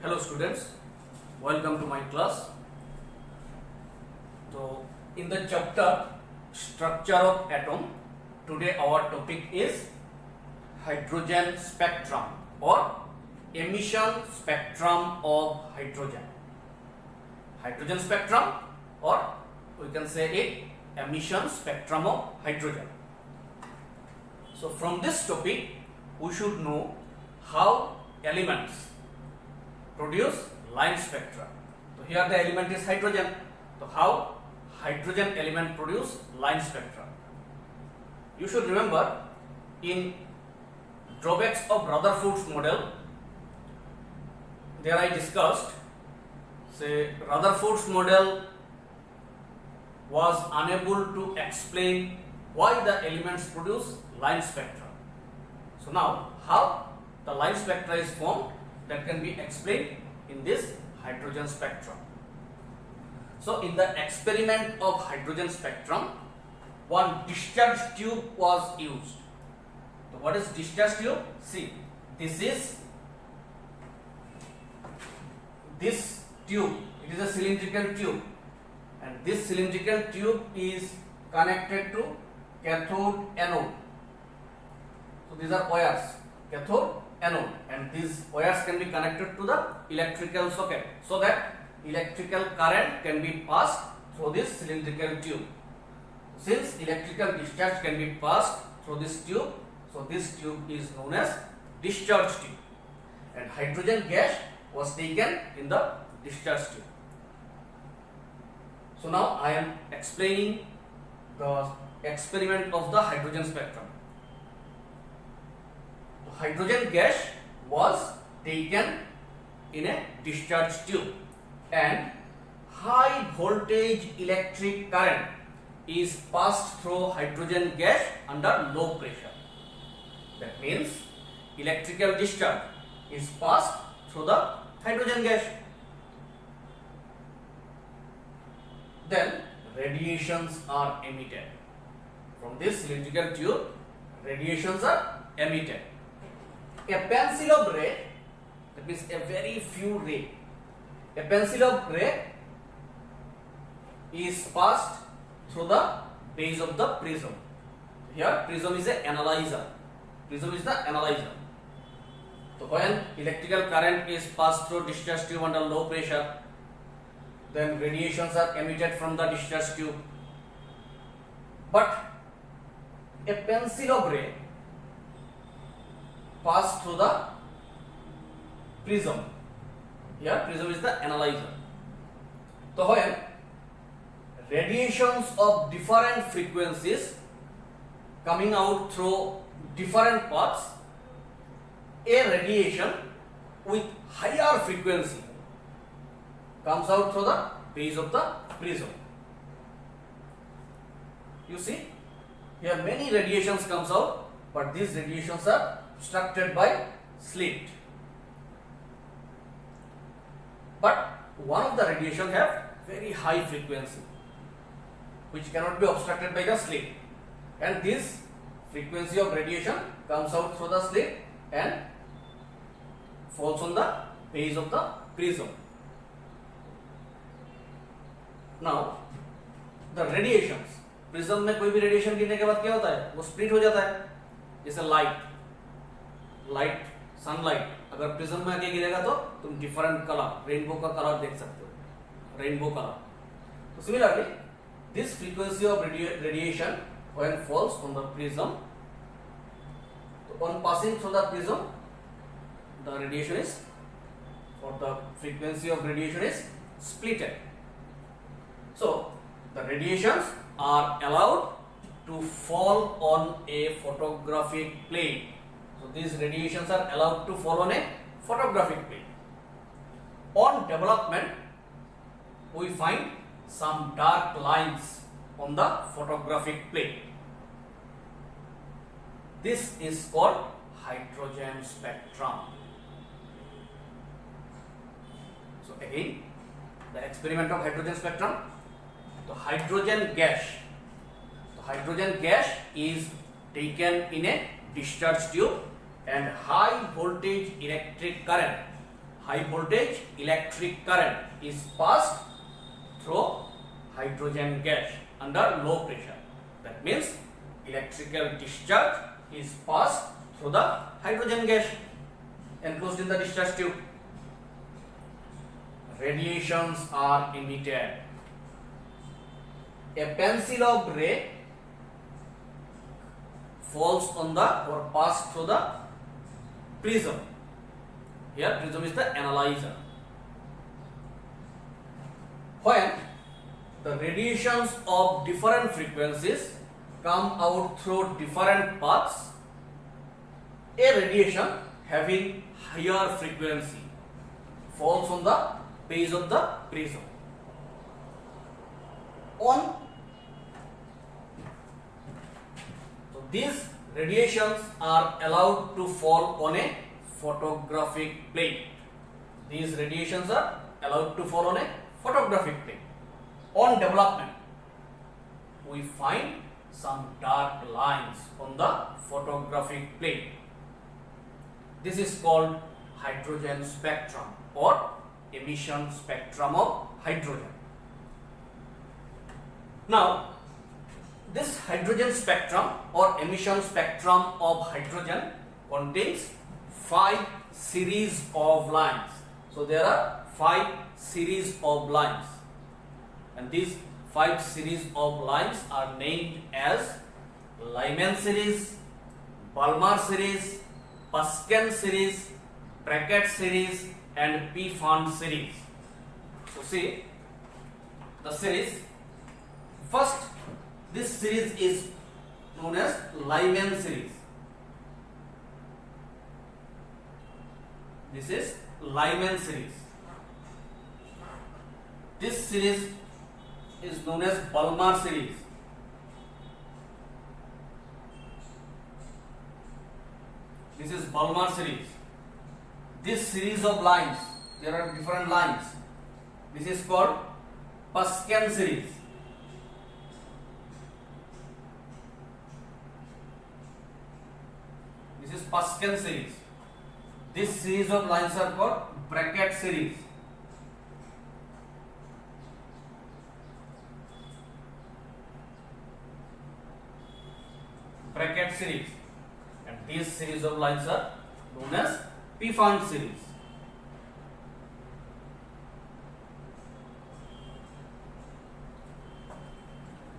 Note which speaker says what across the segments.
Speaker 1: Hello students, welcome to my class. So in the chapter structure of atom, today our topic is hydrogen spectrum or emission spectrum of hydrogen. Hydrogen spectrum, or we can say it emission spectrum of hydrogen. So from this topic we should know how elements produce line spectra. So here the element is hydrogen. So how hydrogen element produce line spectra? You should remember in drawbacks of Rutherford's model, there I discussed, say Rutherford's model was unable to explain why the elements produce line spectra. So now how the line spectra is formed, that can be explained in this hydrogen spectrum. So in the experiment of hydrogen spectrum, one discharge tube was used. So what is discharge tube? See, this tube, it is a cylindrical tube, and this cylindrical tube is connected to cathode anode. So these are wires, cathode anode, and these wires can be connected to the electrical socket so that electrical current can be passed through this cylindrical tube. Since electrical discharge can be passed through this tube, so this tube is known as discharge tube, and hydrogen gas was taken in the discharge tube. So now I am explaining the experiment of the hydrogen spectrum. Hydrogen gas was taken in a discharge tube, and high voltage electric current is passed through hydrogen gas under low pressure. That means electrical discharge is passed through the hydrogen gas. Then radiations are emitted. From this cylindrical tube, radiations are emitted. A pencil of ray, that means a very few ray, a pencil of ray is passed through the base of the prism. Here prism is an analyzer. Prism is the analyzer. So when electrical current is passed through discharge tube under low pressure, then radiations are emitted from the discharge tube. But a pencil of ray pass through the prism. Here prism is the analyzer. So when radiations of different frequencies coming out through different paths, a radiation with higher frequency comes out through the base of the prism. You see, here many radiations comes out, but these radiations are obstructed by slit. But one of the radiation have very high frequency, which cannot be obstructed by the slit, and this frequency of radiation comes out through the slit and falls on the base of the prism. Now the radiations, prism में कोई भी radiation गिरने के बाद क्या होता है, वो स्प्लिट हो जाता है. जैसे लाइट सनलाइट अगर प्रिज्म में आके गिरेगा तो तुम डिफरेंट कलर, रेनबो का कलर देख सकते हो, रेनबो कलर. तो similarly this frequency of radiation when falls on the prism, on passing through the prism, the radiation is, or the frequency of radiation is splitted. So the radiations are allowed to fall on a photographic plane. So these radiations are allowed to fall on a photographic plane. On development, we find some dark lines on the photographic plane. This is called hydrogen spectrum. So again, the experiment of hydrogen spectrum. The hydrogen gas is taken in a discharge tube, and high voltage electric current high voltage electric current is passed through hydrogen gas under low pressure. That means electrical discharge is passed through the hydrogen gas enclosed in the discharge tube. Radiations are emitted. A pencil of ray falls on the or passed through the prism. Here prism is the analyzer. When the radiations of different frequencies come out through different paths, a radiation having higher frequency falls on the base of the prism. So these radiations are allowed to fall on a photographic plate. These radiations are allowed to fall on a photographic plate. On development, we find some dark lines on the photographic plate. This is called hydrogen spectrum or emission spectrum of hydrogen. Now, this hydrogen spectrum or emission spectrum of hydrogen contains 5 series of lines. So there are 5 series of lines, and these 5 series of lines are named as Lyman series, Balmer series, Pasken series, Brackett series and P-Fund series. So see the series. First, this series is known as Lyman series. This is Lyman series. This series is known as Balmer series. This is Balmer series. This series of lines, there are different lines. This is called Pasken series. This is Pasken series. This series of lines are called Brackett series. Brackett series. And these series of lines are known as P-Fund series.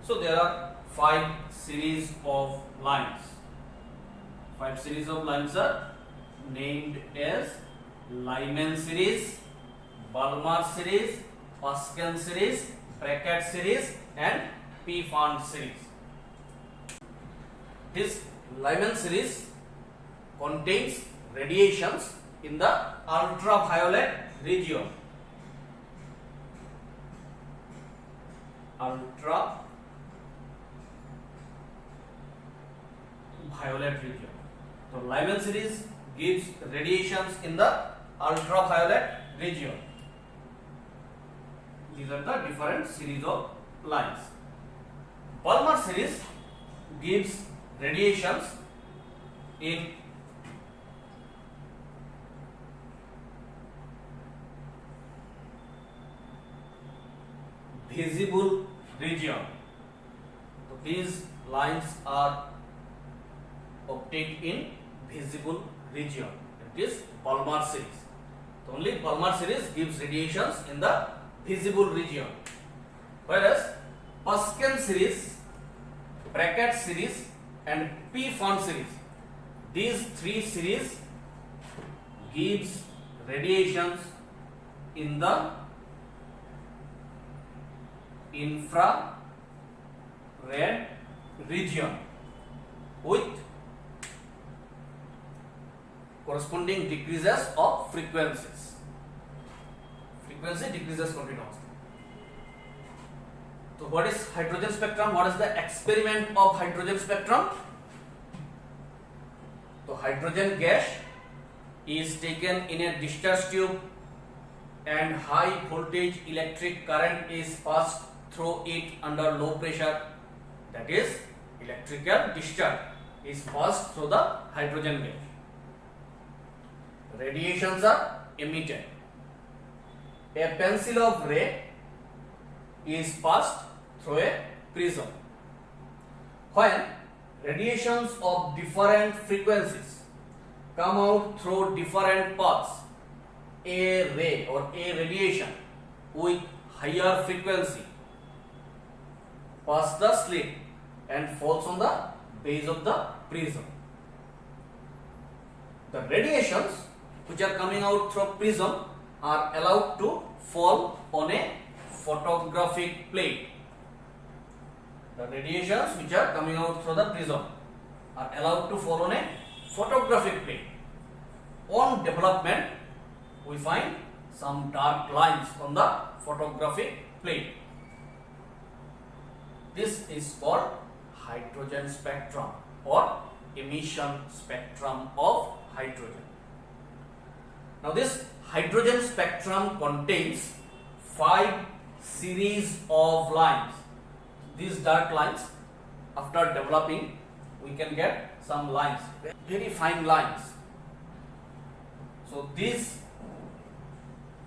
Speaker 1: So there are 5 series of lines. 5 series of lines are named as Lyman series, Balmer series, Pasken series, Brackett series and P-Fund series. This Lyman series contains radiations in the ultraviolet region. Ultraviolet region. So Lyman series gives radiations in the ultraviolet region. These are the different series of lines. Balmer series gives radiations in visible region. So these lines are obtained in visible region. It is Balmer series. So only Balmer series gives radiations in the visible region, whereas Pasken series, Brackett series and P-Fund series, these 3 series gives radiations in the infrared region with corresponding decreases of frequencies. Frequency decreases continuously. So what is hydrogen spectrum? What is the experiment of hydrogen spectrum? So hydrogen gas is taken in a discharge tube and high voltage electric current is passed through it under low pressure. That is, electrical discharge is passed through the hydrogen gas. Radiations are emitted. a pencil of ray is passed through a prism. When radiations of different frequencies come out through different paths, a ray or a radiation with higher frequency pass the slit and falls on the base of the prism. The radiations which are coming out through prism are allowed to fall on a photographic plate. The radiations which are coming out through the prism are allowed to fall on a photographic plate. On development, we find some dark lines on the photographic plate. This is called hydrogen spectrum or emission spectrum of hydrogen. Now this hydrogen spectrum contains 5 series of lines. These dark lines, after developing, we can get some lines, very fine lines. So these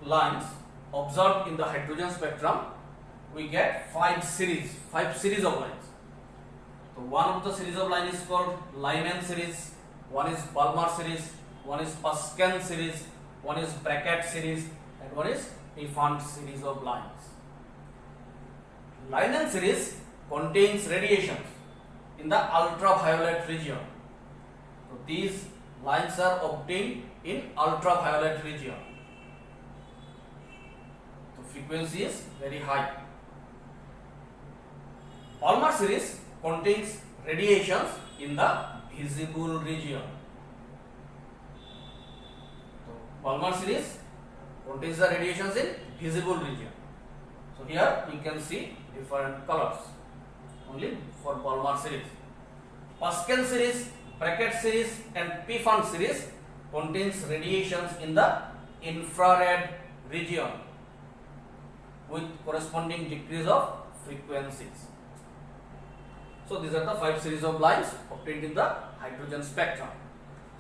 Speaker 1: lines observed in the hydrogen spectrum, we get 5 series of lines. So one of the series of lines is called Lyman series, one is Balmer series, one is Pascal series, one is Brackett series, and one is Pfand series of lines. Lyman series contains radiations in the ultraviolet region. So these lines are obtained in ultraviolet region. The frequency is very high. Balmer series contains radiations in the visible region. So Balmer series contains the radiations in visible region. So here you can see different colors only for Balmer series. Pascal series, Brackett series and Pfand series contains radiations in the infrared region with corresponding decrease of frequencies. So these are the 5 series of lines obtained in the hydrogen spectrum.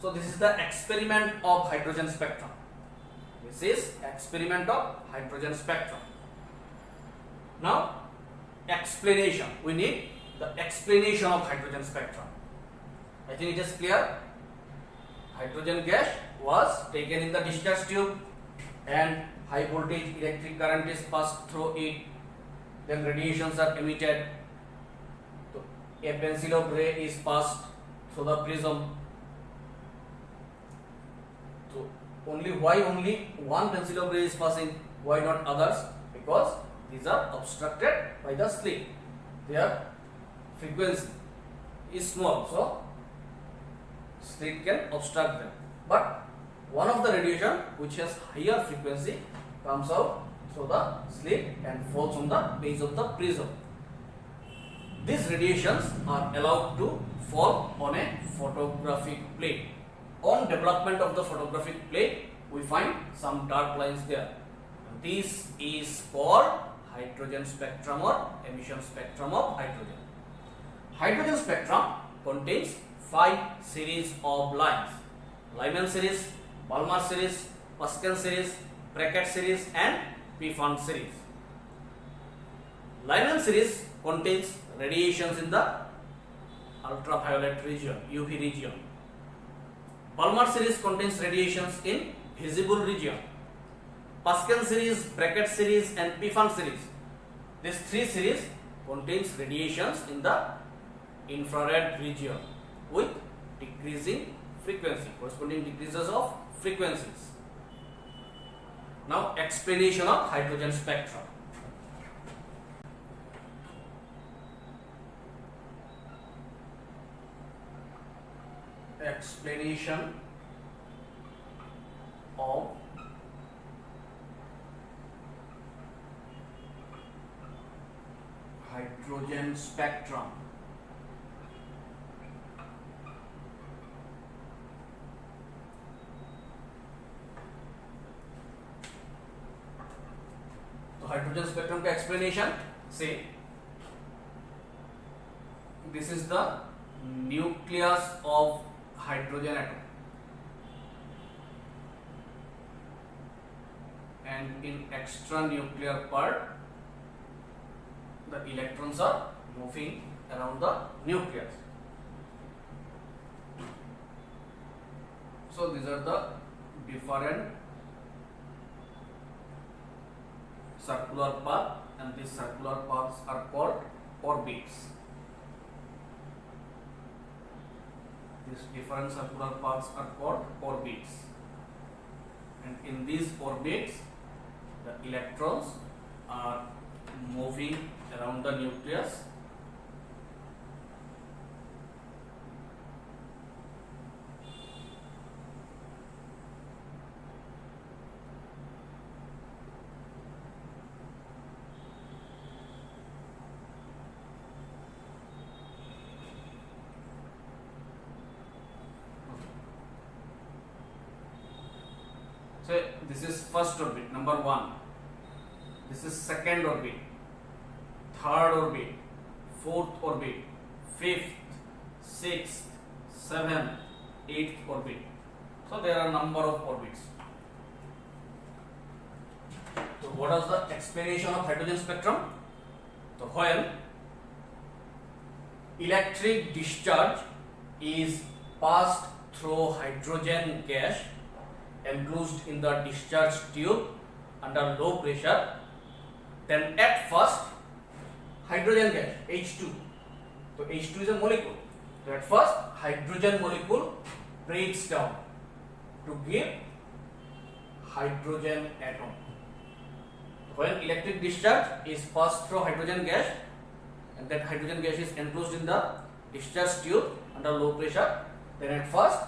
Speaker 1: So this is the experiment of hydrogen spectrum. This is experiment of hydrogen spectrum. Now explanation. We need the explanation of hydrogen spectrum. I think it is clear. Hydrogen gas was taken in the discharge tube and high voltage electric current is passed through it. Then radiations are emitted. A pencil of ray is passed through the prism. So only one pencil of ray is passing? Why not others? Because these are obstructed by the slit. Their frequency is small, so slit can obstruct them. But one of the radiation which has higher frequency comes out through the slit and falls on the base of the prism. These radiations are allowed to fall on a photographic plate. On development of the photographic plate, we find some dark lines there. This is called hydrogen spectrum or emission spectrum of hydrogen. Hydrogen spectrum contains 5 series of lines: Lyman series, Balmer series, Pascal series, Brackett series and Pfand series. Lyman series contains radiations in the ultraviolet region, UV region. Balmer series contains radiations in visible region. Pascal series, Brackett series and Pfand series. These 3 series contains radiations in the infrared region with decreasing frequency, corresponding decreases of frequencies. Now explanation of hydrogen spectrum. Explanation of hydrogen spectrum. तो hydrogen spectrum का explanation से this is the nucleus of hydrogen atom and in extranuclear part the electrons are moving around the nucleus. So these are the different circular path, and these circular paths are called orbits. These different circular paths are called orbits, and in these orbits the electrons are moving around the nucleus. So this is first orbit, number 1. This is second orbit, third orbit, fourth orbit, fifth, sixth, seventh, eighth orbit. So there are number of orbits. So what is the explanation of hydrogen spectrum? So when electric discharge is passed through hydrogen gas enclosed in the discharge tube under low pressure, then at first hydrogen gas H2. So H2 is a molecule. So at first hydrogen molecule breaks down to give hydrogen atom. When electric discharge is passed through hydrogen gas, and that hydrogen gas is enclosed in the discharge tube under low pressure, then at first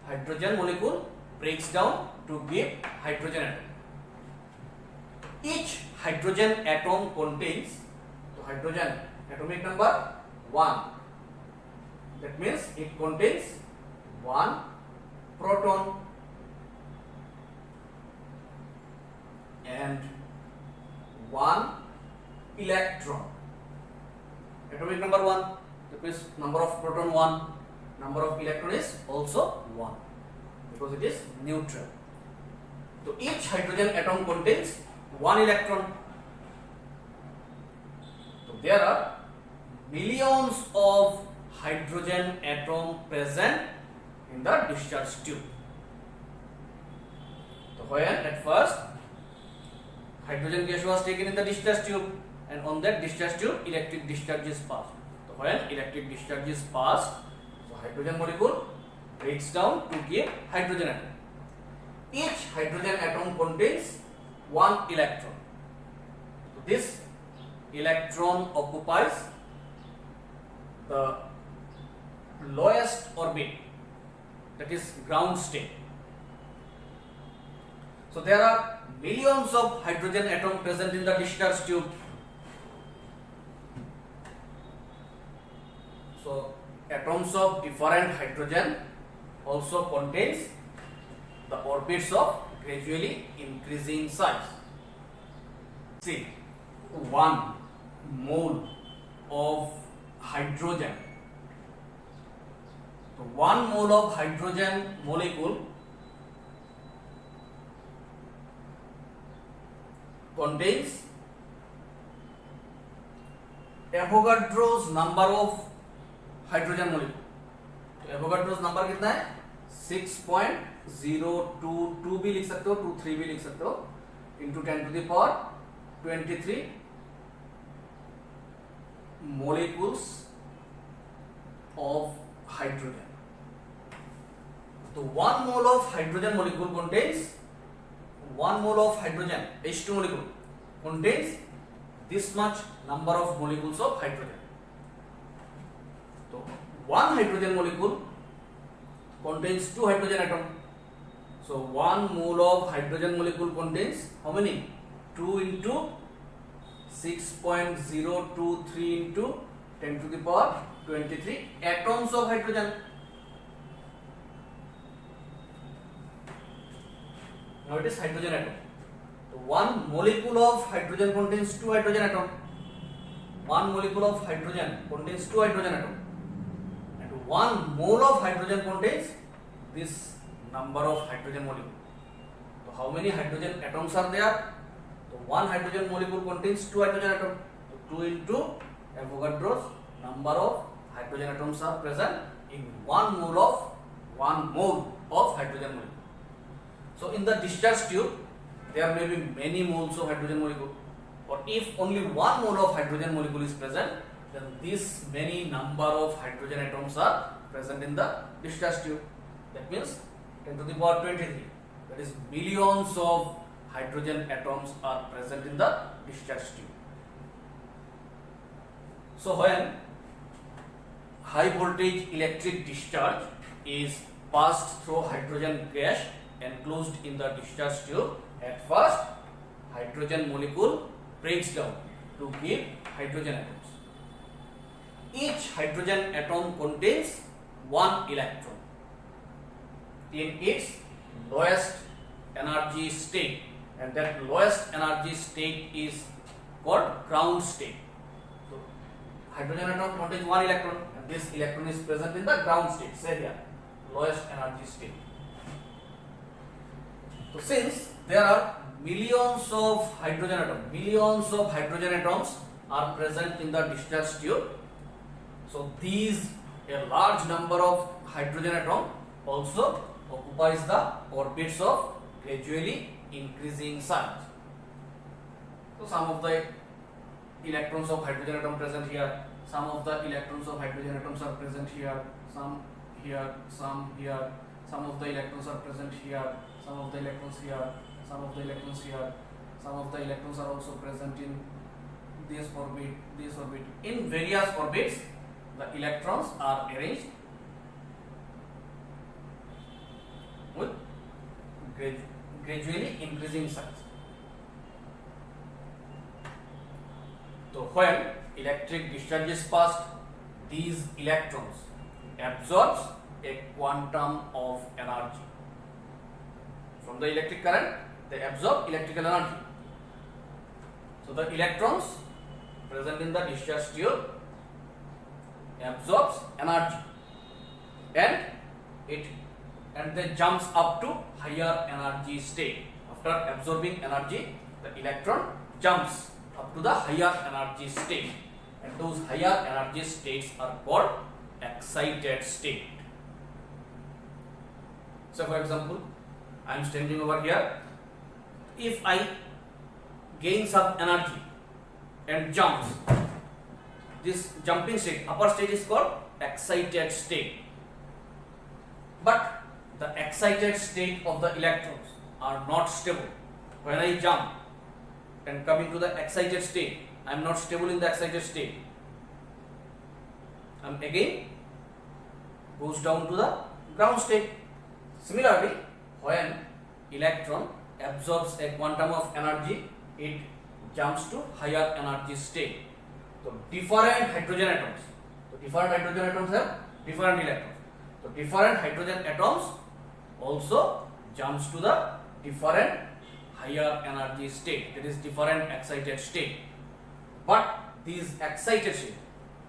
Speaker 1: hydrogen molecule breaks down to give hydrogen atom. Each hydrogen atom contains, so hydrogen atomic number 1. That means it contains 1 proton and 1 electron. Atomic number 1, that means number of proton 1, number of electron is also 1 because it is neutral. So each hydrogen atom contains 1 electron. So there are millions of hydrogen atom present in the discharge tube. So when at first hydrogen gas was taken in the discharge tube, and on that discharge tube electric discharge is passed. So when electric discharge is passed, so hydrogen molecule breaks down to give hydrogen atom. Each hydrogen atom contains 1 electron. So this electron occupies the lowest orbit, that is ground state. So there are millions of hydrogen atoms present in the discharge tube. So atoms of different hydrogen also contains the orbits of gradually increasing size. See, 1 mole of hydrogen. So 1 mole of hydrogen molecule contains Avogadro's number of hydrogen molecule. तो Avogadro's number कितना है? 6.022 भी लिख सकते हो, 23 भी लिख सकते हो, into 10 to the power 23 molecules of hydrogen. So 1 mole of hydrogen molecule contains 1 mole of hydrogen H2 molecule contains this much number of molecules of hydrogen. So 1 hydrogen molecule contains 2 hydrogen atoms. So 1 mole of hydrogen molecule contains how many? 2 into 6.023 into 10 to the power 23 atoms of hydrogen. Now it is hydrogen atom. So 1 molecule of hydrogen contains 2 hydrogen atoms. 1 molecule of hydrogen contains 2 hydrogen atoms. And 1 mole of hydrogen contains this number of hydrogen molecules. So how many hydrogen atoms are there? one hydrogen molecule contains two hydrogen atoms. So 2 into Avogadro's number of hydrogen atoms are present in 1 mole of hydrogen molecule. So in the discharge tube, there may be many moles of hydrogen molecule, or if only 1 mole of hydrogen molecule is present, then this many number of hydrogen atoms are present in the discharge tube. That means 10 to the power 23. That is millions of hydrogen atoms are present in the discharge tube. So when high voltage electric discharge is passed through hydrogen gas enclosed in the discharge tube, at first hydrogen molecule breaks down to give hydrogen atoms. Each hydrogen atom contains one electron in its lowest energy state, and that lowest energy state is called ground state. So hydrogen atom contains one electron, and this electron is present in the ground state, say here, lowest energy state. So since there are millions of hydrogen atoms are present in the discharge tube, so these a large number of hydrogen atom also occupies the orbits of gradually increasing size. So some of the electrons of hydrogen atom present here, some of the electrons of hydrogen atoms are present here, some here, some here, some of the electrons are present here, some of the electrons here, some of the electrons here, some of the electrons are also present in this orbit, this orbit. In various orbits, the electrons are arranged with gradually increasing size. So when electric discharge is passed, these electrons absorbs a quantum of energy. From the electric current, they absorb electrical energy. So the electrons present in the discharge tube absorbs energy, and they jumps up to higher energy state. After absorbing energy, the electron jumps up to the higher energy state, and those higher energy states are called excited state. So for example, I am standing over here. If I gain some energy and jumps, this jumping state, upper state is called excited state. But the excited state of the electrons are not stable. When I jump and come into the excited state, I am not stable in the excited state. I am again goes down to the ground state. Similarly, when electron absorbs a quantum of energy, it jumps to higher energy state. So different hydrogen atoms have different electrons. So different hydrogen atoms also jumps to the different higher energy state, that is different excited state. But these excited state,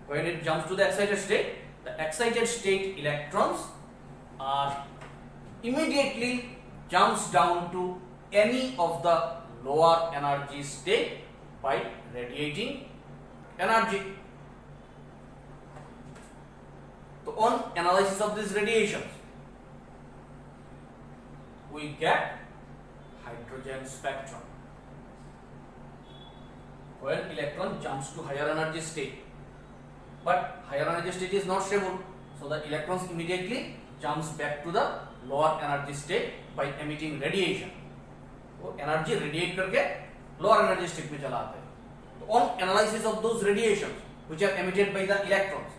Speaker 1: when it jumps to the excited state, the excited state electrons are immediately jumps down to any of the lower energy state by radiating energy. So on analysis of these radiations, we get hydrogen spectrum. When electron jumps to higher energy state, but higher energy state is not stable, so the electrons immediately jumps back to the lower energy state by emitting radiation. वो energy radiate करके lower energy state में चला आता है. So on analysis of those radiations which are emitted by the electrons,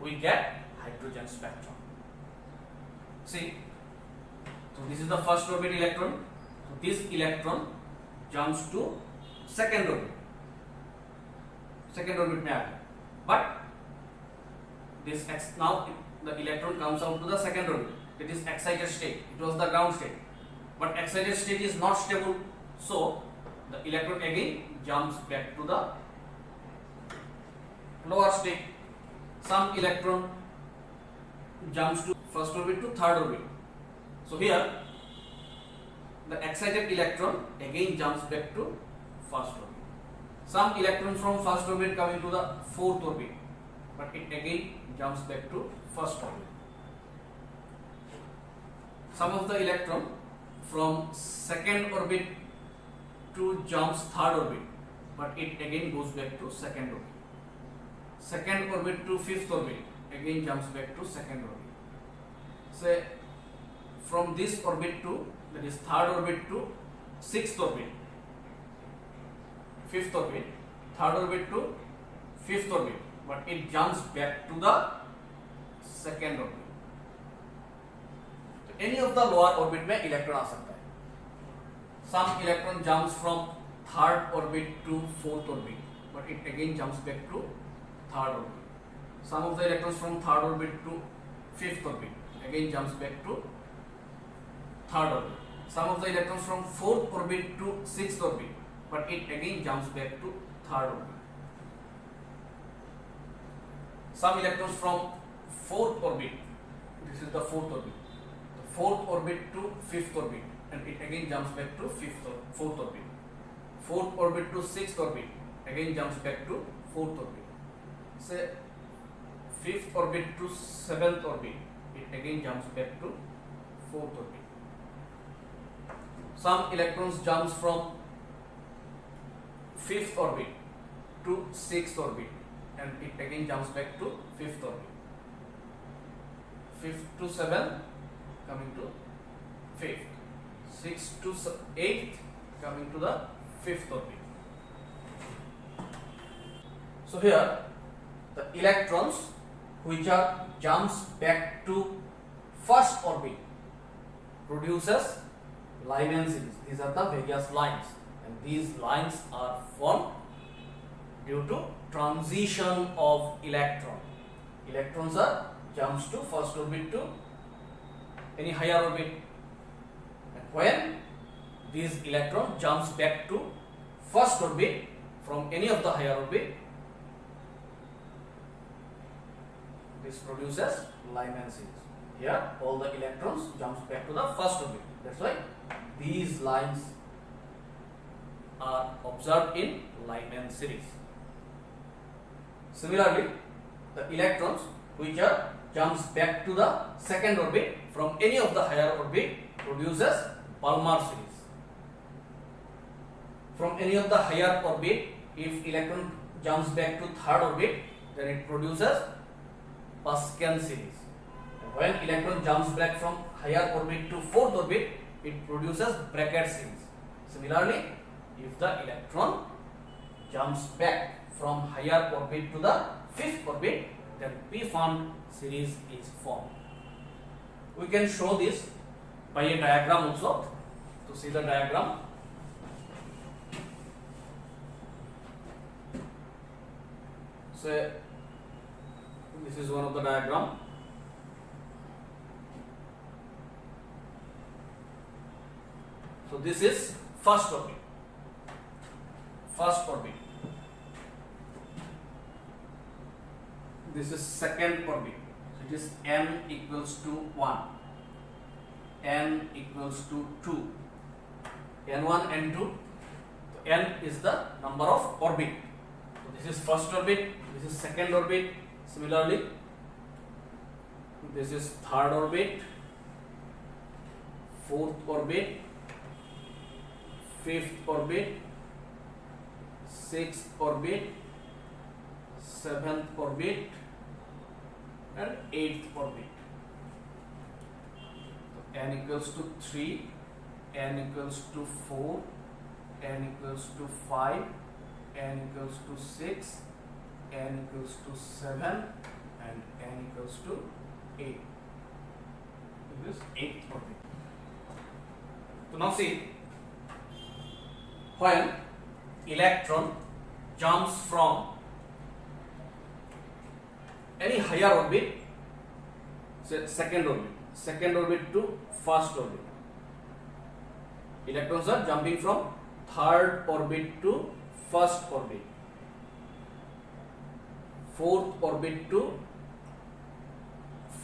Speaker 1: we get hydrogen spectrum. See, so this is the first orbit electron. So this electron jumps to second orbit. Second orbit में आ गया. But this now the electron comes out to the second orbit. It is excited state. It was the ground state. But excited state is not stable, so the electron again jumps back to the lower state. Some electron jumps to first orbit to third orbit. So here the excited electron again jumps back to first orbit. Some electron from first orbit coming to the fourth orbit, but it again jumps back to first orbit. Some of the electron from second orbit to jumps third orbit, but it again goes back to second orbit. Second orbit to fifth orbit, again jumps back to second orbit. Say from this orbit to, that is third orbit to sixth orbit, fifth orbit, third orbit to fifth orbit, but it jumps back to the second orbit. तो any of the lower orbit में electron आ सकता है. Some electron jumps from third orbit to fourth orbit, but it again jumps back to third orbit. Some of the electrons from third orbit to fifth orbit again jumps back to third orbit. Some of the electrons from fourth orbit to sixth orbit, but it again jumps back to third orbit. Some electrons from fourth orbit, this is the fourth orbit, the fourth orbit to fifth orbit, and it again jumps back to fourth orbit. Fourth orbit to sixth orbit, again jumps back to fourth orbit. Say fifth orbit to seventh orbit, it again jumps back to fourth orbit. Some electrons jumps from fifth orbit to sixth orbit, and it again jumps back to fifth orbit. Fifth to seventh, coming to fifth. Sixth to eighth, coming to the fifth orbit. So here the electrons which are jumps back to first orbit produces Lyman series. These are the various lines, and these lines are formed due to transition of electron. Electrons are jumps to first orbit to any higher orbit, and when these electron jumps back to first orbit from any of the higher orbit, this produces Lyman series. Here all the electrons jumps back to the first orbit. That's why these lines are observed in Lyman series. Similarly, the electrons which are jumps back to the second orbit from any of the higher orbit produces Balmer series. From any of the higher orbit, if electron jumps back to third orbit, then it produces Paschen series. And when electron jumps back from higher orbit to fourth orbit, it produces Brackett series. Similarly, if the electron jumps back from higher orbit to the fifth orbit, then P-Fund series is formed. We can show this by a diagram also. To see the diagram, so this is one of the diagram. So this is first orbit. First orbit. This is second orbit. So it is n equals to 1. N equals to 2. N1, N2. So n is the number of orbit. So this is first orbit. This is second orbit. Similarly, this is third orbit, fourth orbit, fifth orbit, sixth orbit, seventh orbit, and eighth orbit. So n equals to 3, n equals to 4, n equals to 5, n equals to 6, n equals to 7, and n equals to 8. This is 8th orbit. So now see, when electron jumps from any higher orbit, say second orbit to first orbit, electrons are jumping from third orbit to first orbit, fourth orbit to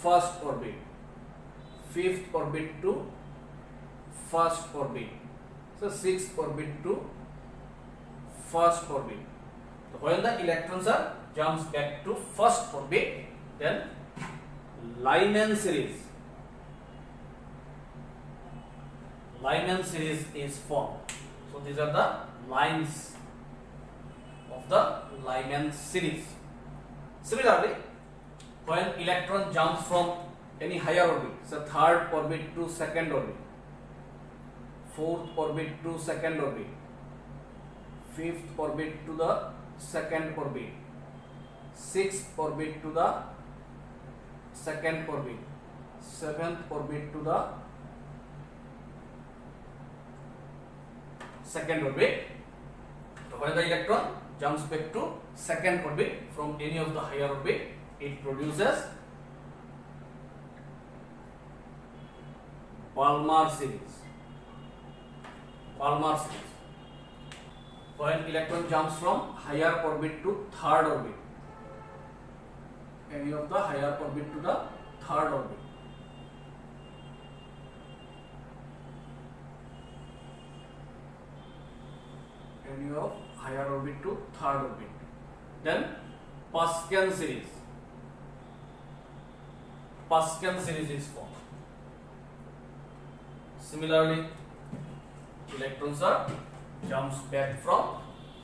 Speaker 1: first orbit, fifth orbit to first orbit, so sixth orbit to first orbit. So when the electrons are jumps back to first orbit, then Lyman series is formed. So these are the lines of the Lyman series. Similarly, when electron jumps from any higher orbit, so third orbit to second orbit, fourth orbit to second orbit, fifth orbit to the second orbit, sixth orbit to the second orbit, seventh orbit to the second orbit. So when the electron jumps back to second orbit from any of the higher orbit, it produces Balmer series. When electron jumps from higher orbit to third orbit, any of the higher orbit to the third orbit, any of higher orbit to third orbit, then Pascal series is formed. Similarly, electrons are jumps back from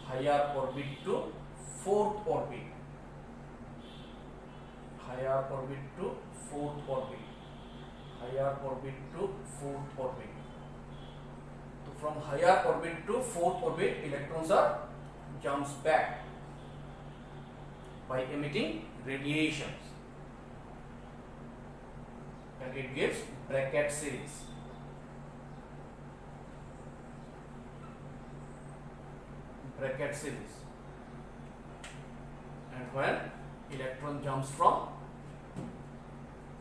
Speaker 1: higher orbit to fourth orbit, higher orbit to fourth orbit, higher orbit to fourth orbit. So from higher orbit to fourth orbit, electrons are jumps back by emitting radiations, and it gives bracket series. And when electron jumps from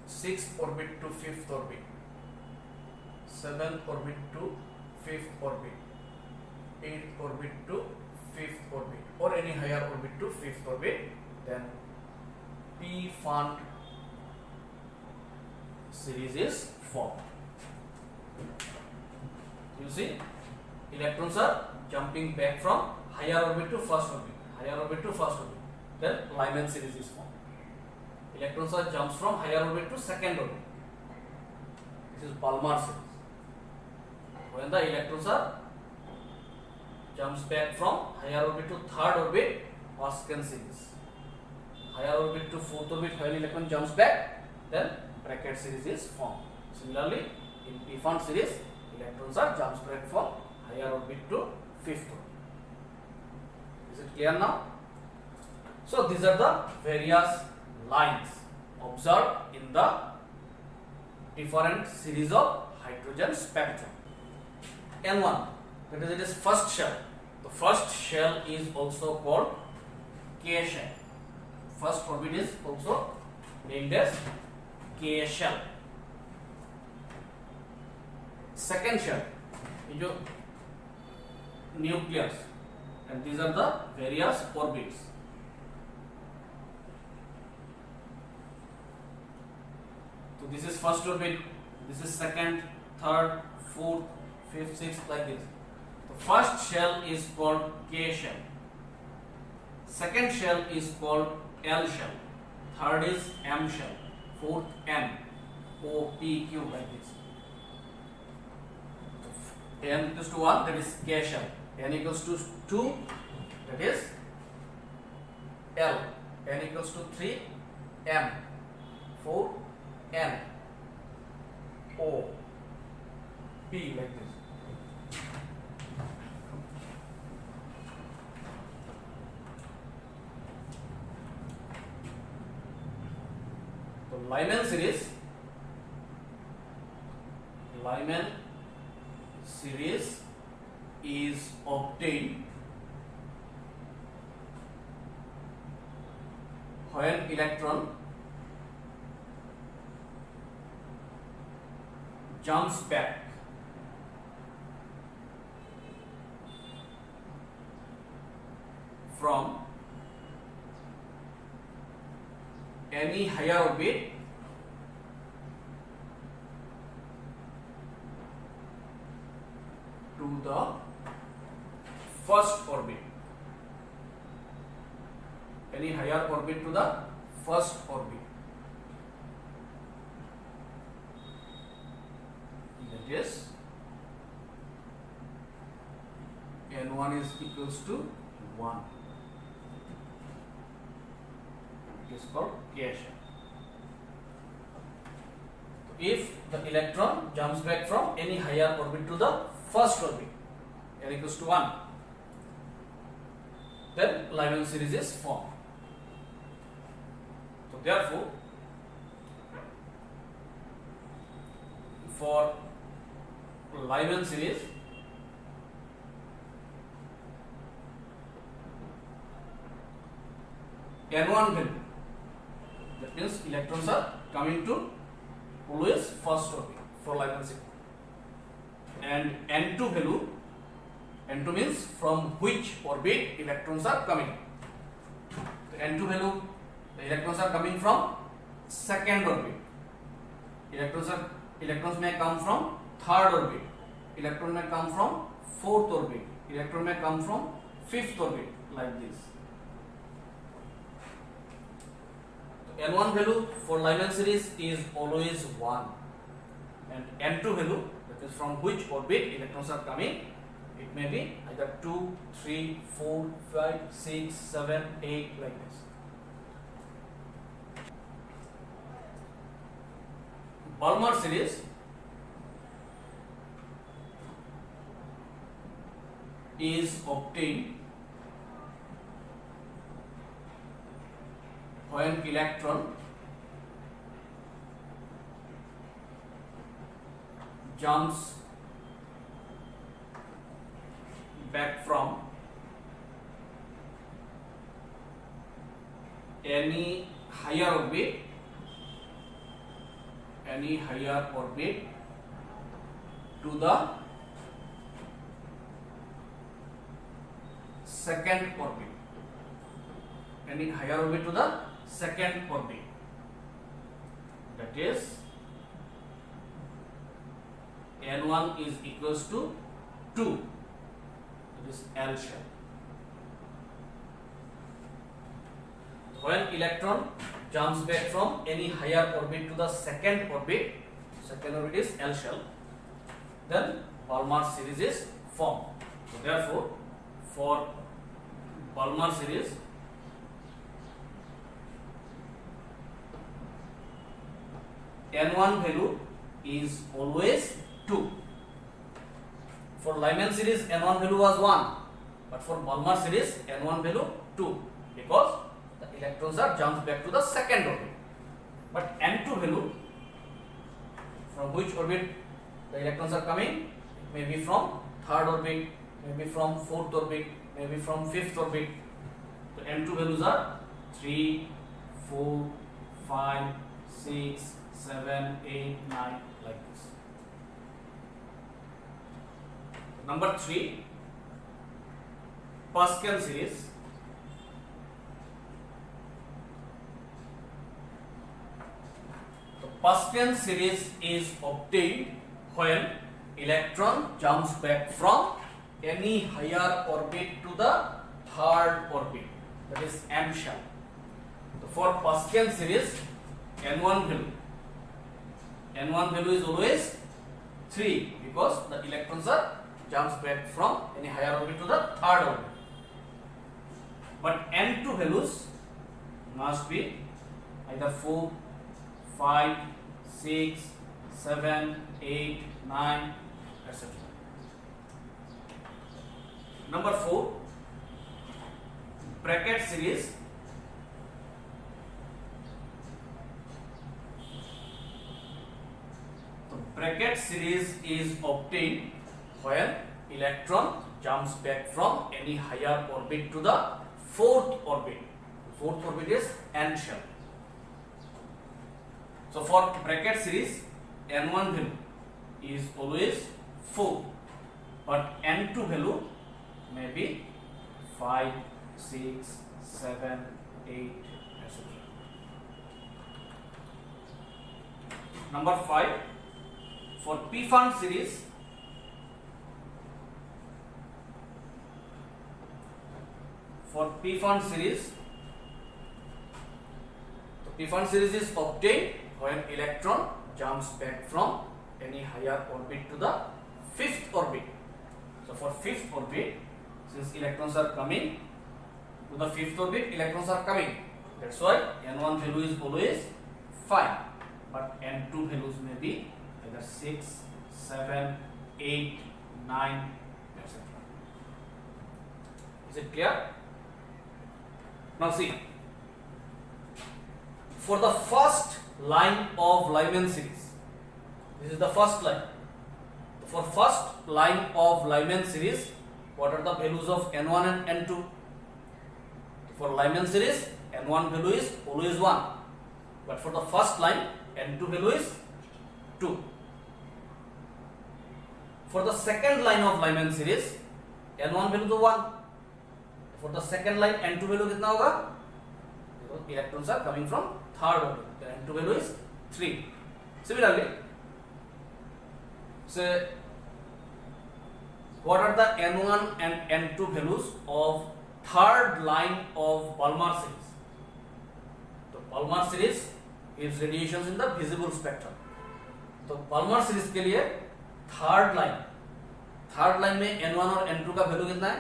Speaker 1: sixth orbit to fifth orbit, seventh orbit to fifth orbit, eighth orbit to fifth orbit, or any higher orbit to fifth orbit, then P Pfund series is formed. You see, electrons are jumping back from higher orbit to first orbit, then Lyman series is formed. Electrons are jumps from higher orbit to second orbit. This is Balmer series. When the electrons are jumps back from higher orbit to third orbit, Pascal series. Higher orbit to fourth orbit, when electron jumps back, then bracket series is formed. Similarly, in P Pfund series, electrons are jumps back from higher orbit to fifth orbit. Is it clear now? So these are the various lines observed in the different series of hydrogen spectrum. N1, that is, it is first shell. The first shell is also called K shell. First orbit is also named as K shell. Second shell is your nucleus, and these are the various orbits. So this is first orbit, this is second, third, fourth, fifth, sixth, like this. The first shell is called K shell. Second shell is called L shell. Third is M shell. Fourth N, O, P, Q, like this. N equals to 1, that is K shell. N equals to 2, that is L. N equals to 3, M. 4, N, O, P, like this. So Lyman series is obtained when electron jumps back from any higher orbit to the first orbit. any higher orbit to the first orbit. That is n1 is equals to 1. It is called cation. If the electron jumps back from any higher orbit to the first orbit, n equals to 1, then Lyman series is formed. So therefore, for Lyman series, n1 value, that means electrons are coming to always first orbit for Lyman series, and n2 value, n2 means from which orbit electrons are coming. The n2 value, the electrons are coming from second orbit. Electrons may come from third orbit. Electron may come from fourth orbit. Electron may come from fifth orbit, like this. So n1 value for Lyman series is always 1, and n2 value, that is from which orbit electrons are coming, it may be either 2, 3, 4, 5, 6, 7, 8, like this. Balmer series is obtained when electron jumps back from any higher orbit to the second orbit. Any higher orbit to the second orbit. That is n1 is equals to 2. That is L shell. When electron jumps back from any higher orbit to the second orbit is L shell, then Balmer series is formed. So therefore, for Balmer series, n1 value is always 2. For Lyman series, n1 value was 1, but for Balmer series, n1 value 2, because the electrons are jumped back to the second orbit. But n2 value, from which orbit the electrons are coming, it may be from third orbit, maybe from fourth orbit, maybe from fifth orbit. So n2 values are 3, 4, 5, 6, 7, 8, 9, like this. Number 3, Pascal series. The Pascal series is obtained when electron jumps back from any higher orbit to the third orbit, that is M shell. So for Pascal series, n1 value is always 3, because the electrons are jumps back from any higher orbit to the third orbit. But n2 values must be either 4, 5, 6, 7, 8, 9, etc. Number 4, bracket series. The bracket series is obtained when electron jumps back from any higher orbit to the fourth orbit. The fourth orbit is N shell. So for bracket series, n1 value is always 4, but n2 value may be 5, 6, 7, 8, etc. Number 5, for P-Fund series, P-Fund series is obtained when electron jumps back from any higher orbit to the fifth orbit. So for fifth orbit, since electrons are coming to the fifth orbit, electrons are coming. That's why N1 value is always 5, but N2 values may be either 6, 7, 8, 9, etc. Is it clear? Now see, for the first line of Lyman series, this is the first line. For first line of Lyman series, what are the values of N1 and N2? For Lyman series, N1 value is always 1, but for the first line, N2 value is 2. For the second line of Lyman series, N1 value to 1. For the second line, N2 value कितना होगा? Because electrons are coming from third orbit. The N2 value is 3. Similarly, say what are the N1 and N2 values of third line of Balmer series? So Balmer series gives radiations in the visible spectrum. तो Balmer series के लिए third line में N1 और N2 का value कितना है?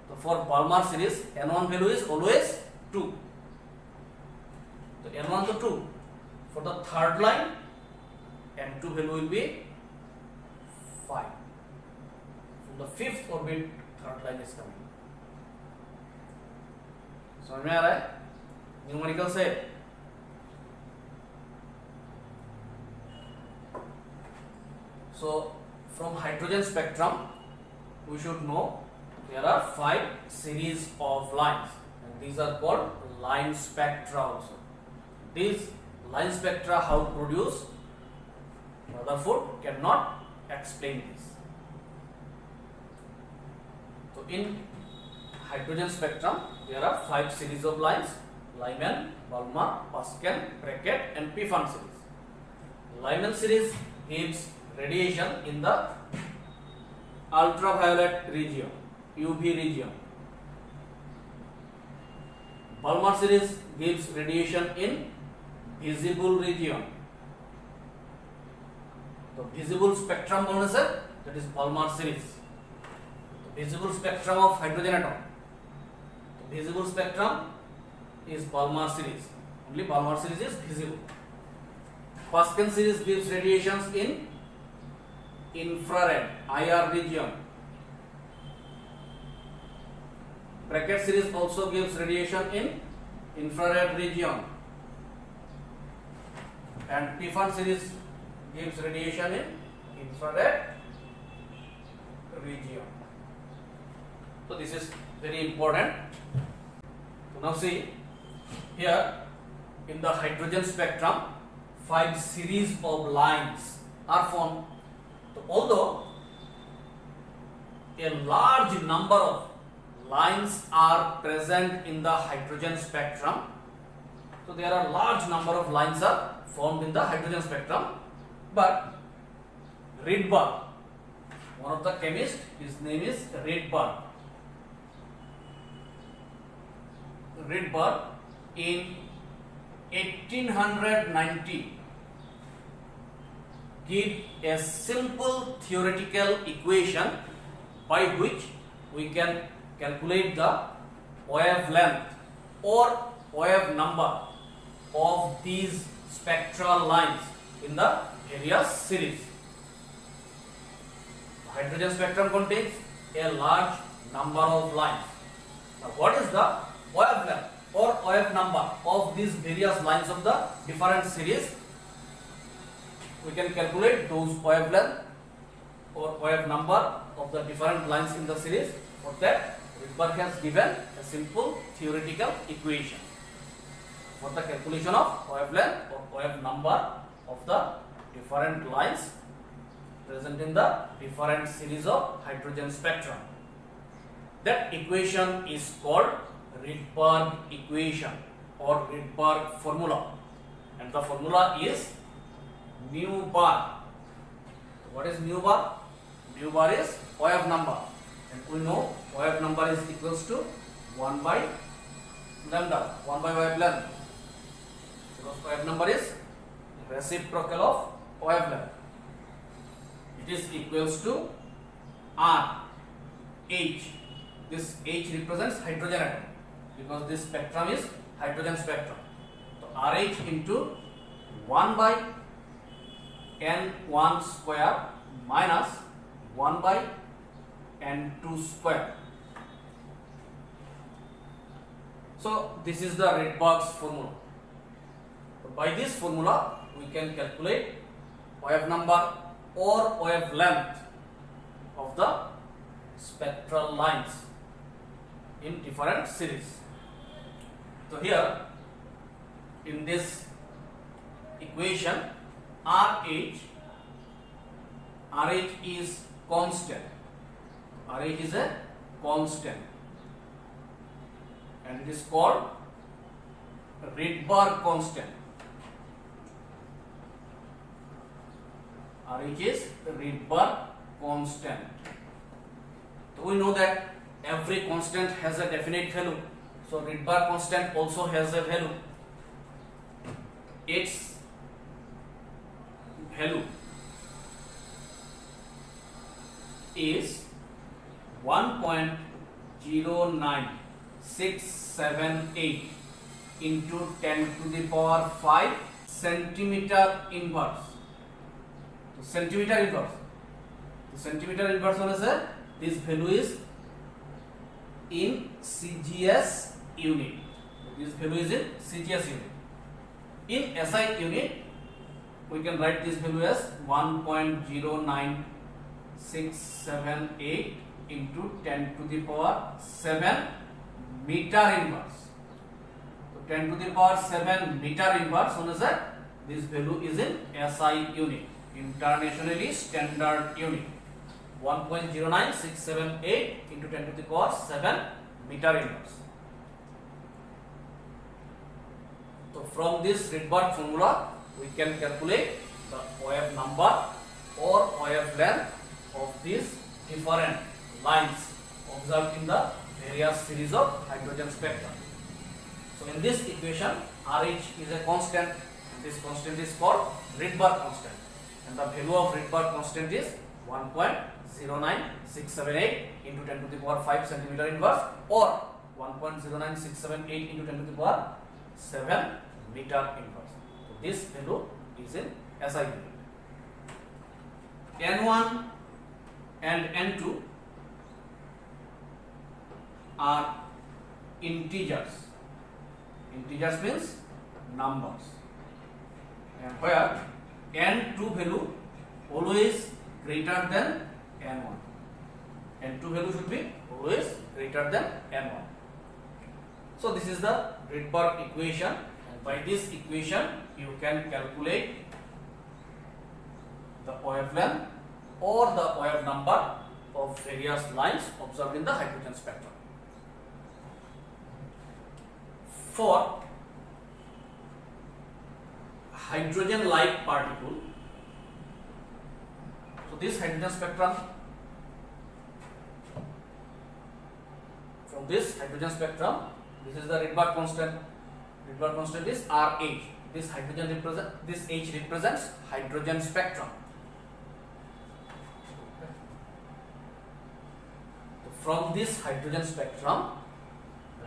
Speaker 1: तो for Balmer series N1 value is always 2. तो N1 तो 2. For the third line, N2 value will be 5. From the fifth orbit, third line is coming. समझ में आ रहा है? न्यूमेरिकल से so from hydrogen spectrum we should know there are 5 series of lines, and these are called line spectra also. These line spectra how produced, Rutherford cannot explain this. So in hydrogen spectrum there are 5 series of lines: Lyman, Balmer, Paschen, Brackett and P-Fund series. Lyman series gives radiation in the ultraviolet region, UV region. Balmer series gives radiation in visible region. तो visible spectrum बोलने से that is Balmer series. The visible spectrum of hydrogen atom. The visible spectrum is Balmer series. Only Balmer series is visible. Paschen series gives radiations in infrared IR region. Brackett series also gives radiation in infrared region, and P-Fund series gives radiation in infrared region. So this is very important. So now see here in the hydrogen spectrum 5 series of lines are formed. So although a large number of lines are present in the hydrogen spectrum, so there are large number of lines are formed in the hydrogen spectrum, but Rydberg, one of the chemists, his name is Rydberg. Rydberg in 1890 give a simple theoretical equation by which we can calculate the wavelength or wave number of these spectral lines in the various series. Hydrogen spectrum contains a large number of lines. Now what is the wavelength or wave number of these various lines of the different series? We can calculate those wavelength or wave number of the different lines in the series. For that, Rydberg has given a simple theoretical equation for the calculation of wavelength or wave number of the different lines present in the different series of hydrogen spectrum. That equation is called Rydberg equation or Rydberg formula, and the formula is mu bar. What is mu bar? Mu bar is wave number, and we know wave number is equals to 1 by lambda, 1 by wavelength. because OF number is reciprocal of OF length. It is equals to R H. This H represents hydrogen atom because this spectrum is hydrogen spectrum. So RH into 1 by N1 square minus 1 by N2 square. So this is the Rydberg's formula. So by this formula we can calculate OF number or OF length of the spectral lines in different series. So here in this equation RH is constant. RH is a constant and it is called Rydberg constant. RH is Rydberg constant. So we know that every constant has a definite value. So Rydberg constant also has a value. Its value is 1.09678 into 10 to the power 5 centimeter inverse. So centimeter inverse. The centimeter inverse one is this value is in CGS unit. This value is in CGS unit. In SI unit, we can write this value as 1.09678 into 10 to the power 7 meter inverse. So 10 to the power 7 meter inverse, one is that this value is in SI unit, internationally standard unit. 1.09678 into 10 to the power 7 meter inverse. So from this Rydberg formula, we can calculate the OF number or OF length of these different lines observed in the various series of hydrogen spectra. So in this equation, RH is a constant and this constant is called Rydberg constant, and the value of Rydberg constant is 1.09678 into 10 to the power 5 centimeter inverse or 1.09678 into 10 to the power 7 meter inverse. So this value is in SI unit. N1 and N2 are integers. Integers means numbers, and where N2 value always greater than N1. N2 value should be always greater than N1. So this is the Rydberg equation, and by this equation you can calculate the OF length or the OF number of various lines observed in the hydrogen spectrum. For hydrogen-like particle, so this hydrogen spectrum, from this hydrogen spectrum, this is the Rydberg constant. Rydberg constant is RH. This H represents hydrogen spectrum. So from this hydrogen spectrum,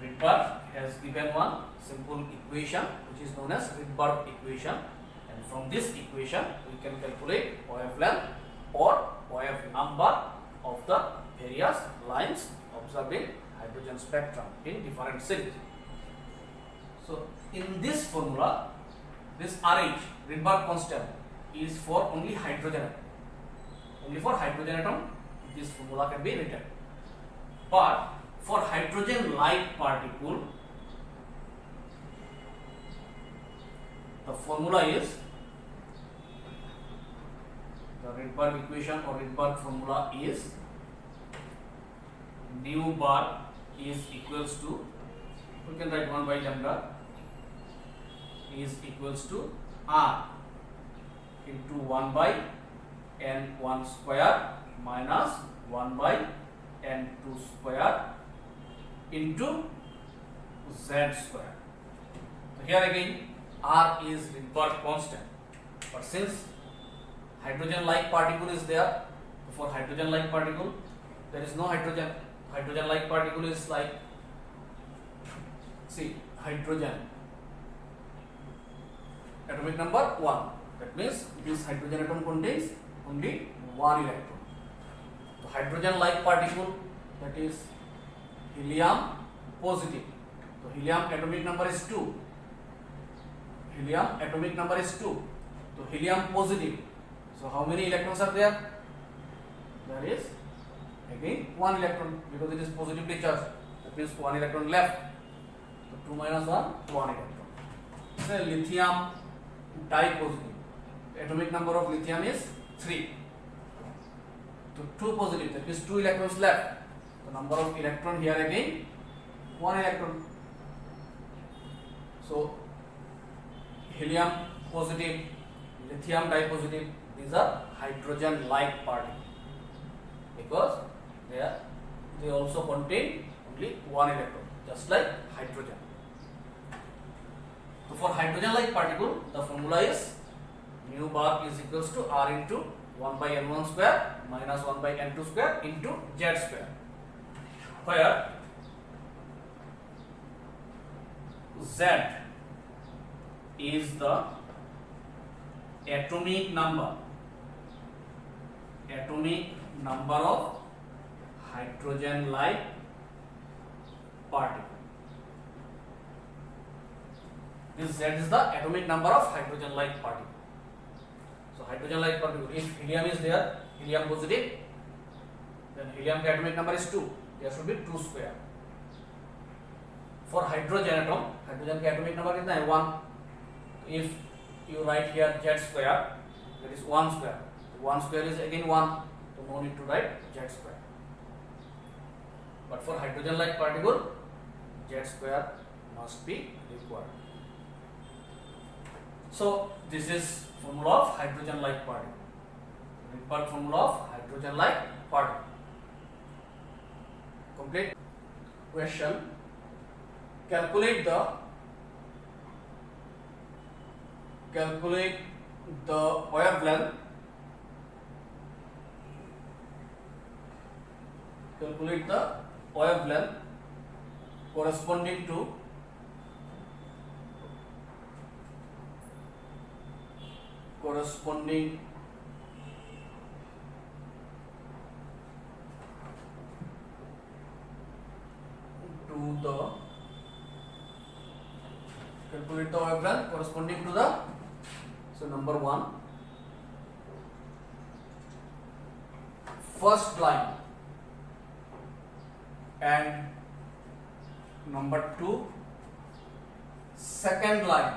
Speaker 1: Rydberg has given one simple equation which is known as Rydberg equation, and from this equation we can calculate OF length or OF number of the various lines observed in hydrogen spectrum in different series. So in this formula, this RH, Rydberg constant, is for only hydrogen atom. Only for hydrogen atom this formula can be written. But for hydrogen-like particle, the formula is, the Rydberg equation or Rydberg formula is nu bar is equals to, we can write 1 by lambda is equals to R into 1 by N1 square minus 1 by N2 square into Z square. So here again R is Rydberg constant. But since hydrogen-like particle is there, for hydrogen-like particle, there is no hydrogen. Hydrogen-like particle is like, see, hydrogen, atomic number 1. That means this hydrogen atom contains only one electron. So hydrogen-like particle, that is helium positive. So helium atomic number is 2. Helium atomic number is 2. So helium positive. So how many electrons are there? There is again one electron, because it is positively charged. That means one electron left. So 2 minus 1, one electron. Say lithium dipositive. Atomic number of lithium is 3. So 2 positive, that means 2 electrons left. The number of electron here again 1 electron. So helium positive, lithium dipositive, these are hydrogen-like particles, because they also contain only one electron, just like hydrogen. So for hydrogen-like particle, the formula is mu bar is equals to R into 1 by n1 square minus 1 by n2 square into z square, where z is the atomic number of hydrogen-like particle. This Z is the atomic number of hydrogen-like particle. So hydrogen-like particle, if helium is there, helium positive, then helium atomic number is 2. There should be 2 square. For hydrogen atom, hydrogen atomic number कितना है 1. If you write here Z square, that is 1 square. 1 square is again 1, so no need to write Z square. But for hydrogen-like particle, Z square must be required. So this is formula of hydrogen-like particle. Rydberg formula of hydrogen-like particle. Complete. Question: calculate the wavelength. Calculate the wavelength corresponding to the calculate the wavelength corresponding to the, so number 1, first line, and number 2, second line.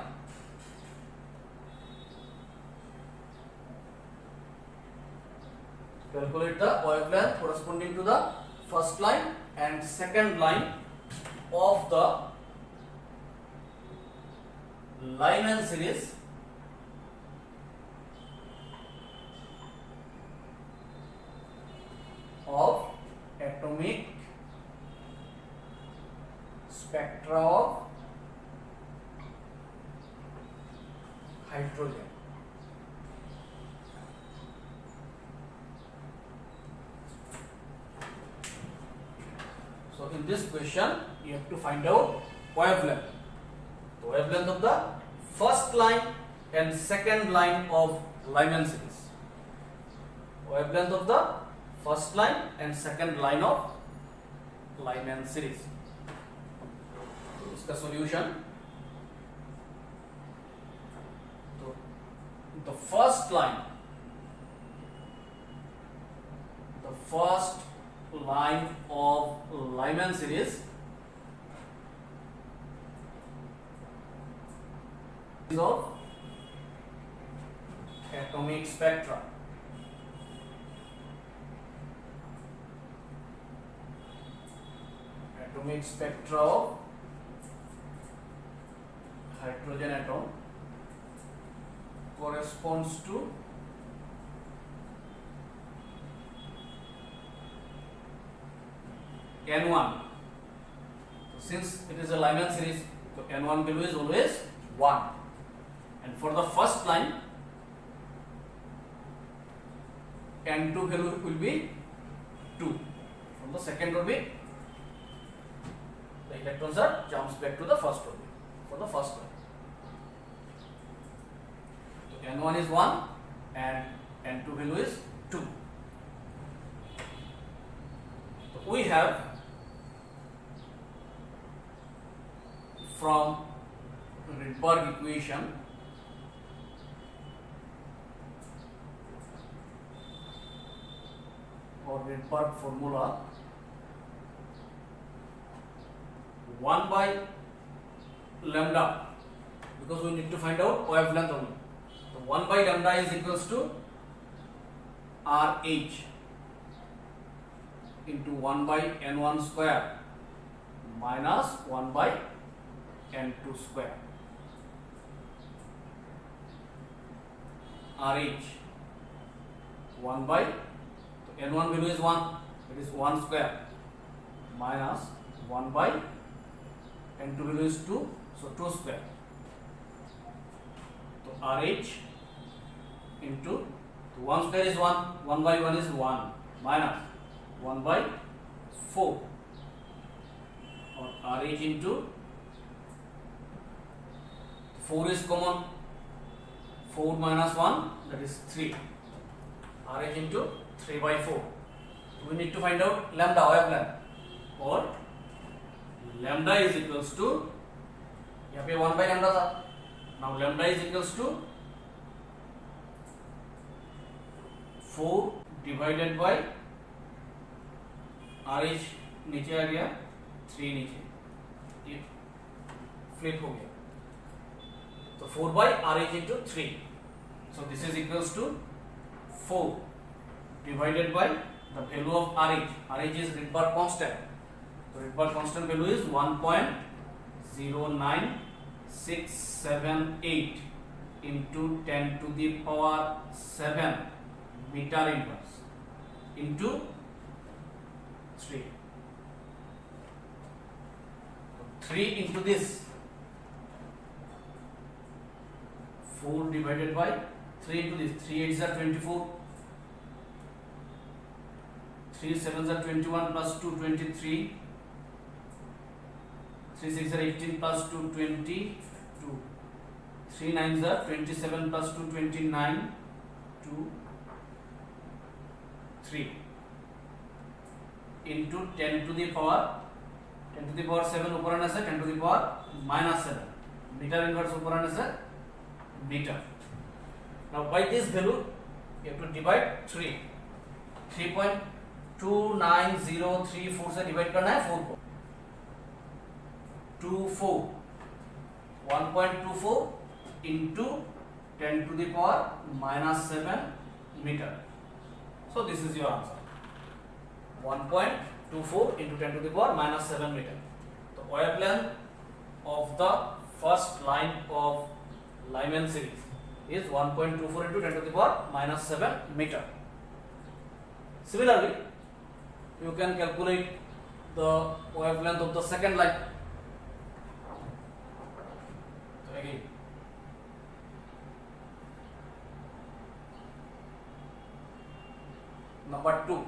Speaker 1: Calculate the wavelength corresponding to the first line and second line of the Lyman series of atomic spectra of hydrogen. So in this question you have to find out wavelength. The wavelength of the first line and second line of Lyman series. Wavelength of the first line and second line of Lyman series. So इसका solution. So the first line of Lyman series is of atomic spectra. Atomic spectra of hydrogen atom corresponds to N1. So since it is a Lyman series, so N1 value is always 1. and for the first line n2 value will be 2. From the second orbit the electrons are jumps back to the first orbit for the first line. So n1 is 1 and n2 value is 2. So we have from Rydberg equation or Rydberg formula 1 by lambda, because we need to find out wavelength only. So 1 by lambda is equals to RH into 1 by n1 square minus 1 by n2 square. RH 1 by, so n1 value is 1, it is 1 square minus 1 by n2 value is 2, so 2 square. So RH into, so 1 square is 1, 1 by 1 is 1 minus 1 by 4, or RH into 4 is common, 4 minus 1 that is 3, RH into 3 by 4. We need to find out lambda wavelength, or lambda is equals to, यहाँ पे 1 by lambda था, now lambda is equals to 4 divided by RH नीचे आ गया, 3 नीचे, ये flip हो गया, तो 4 by RH into 3. So this is equals to 4 divided by the value of RH. RH is Rydberg constant. So Rydberg constant value is 1.09678 into 10 to the power 7 meter inverse into 3. 3 into this 4 divided by 3 into this, 3 8s are 24, 3 7s are 21 plus 2 23, 3 6 are 18 plus 2 22, 3 9s are 27 plus 2 29, 2 3 into 10 to the power 7 ऊपर आने से 10 to the power minus 7 meter inverse ऊपर आने से meter. Now by this value you have to divide 3, 3.29034 से divide करना है 4 को, 1.24 into 10 to the power minus 7 meter. So this is your answer, 1.24 into 10 to the power minus 7 meter. The wavelength of the first line of Lyman series is 1.24 into 10 to the power minus 7 meter. Similarly, you can calculate the wavelength of the second line. So again, number 2,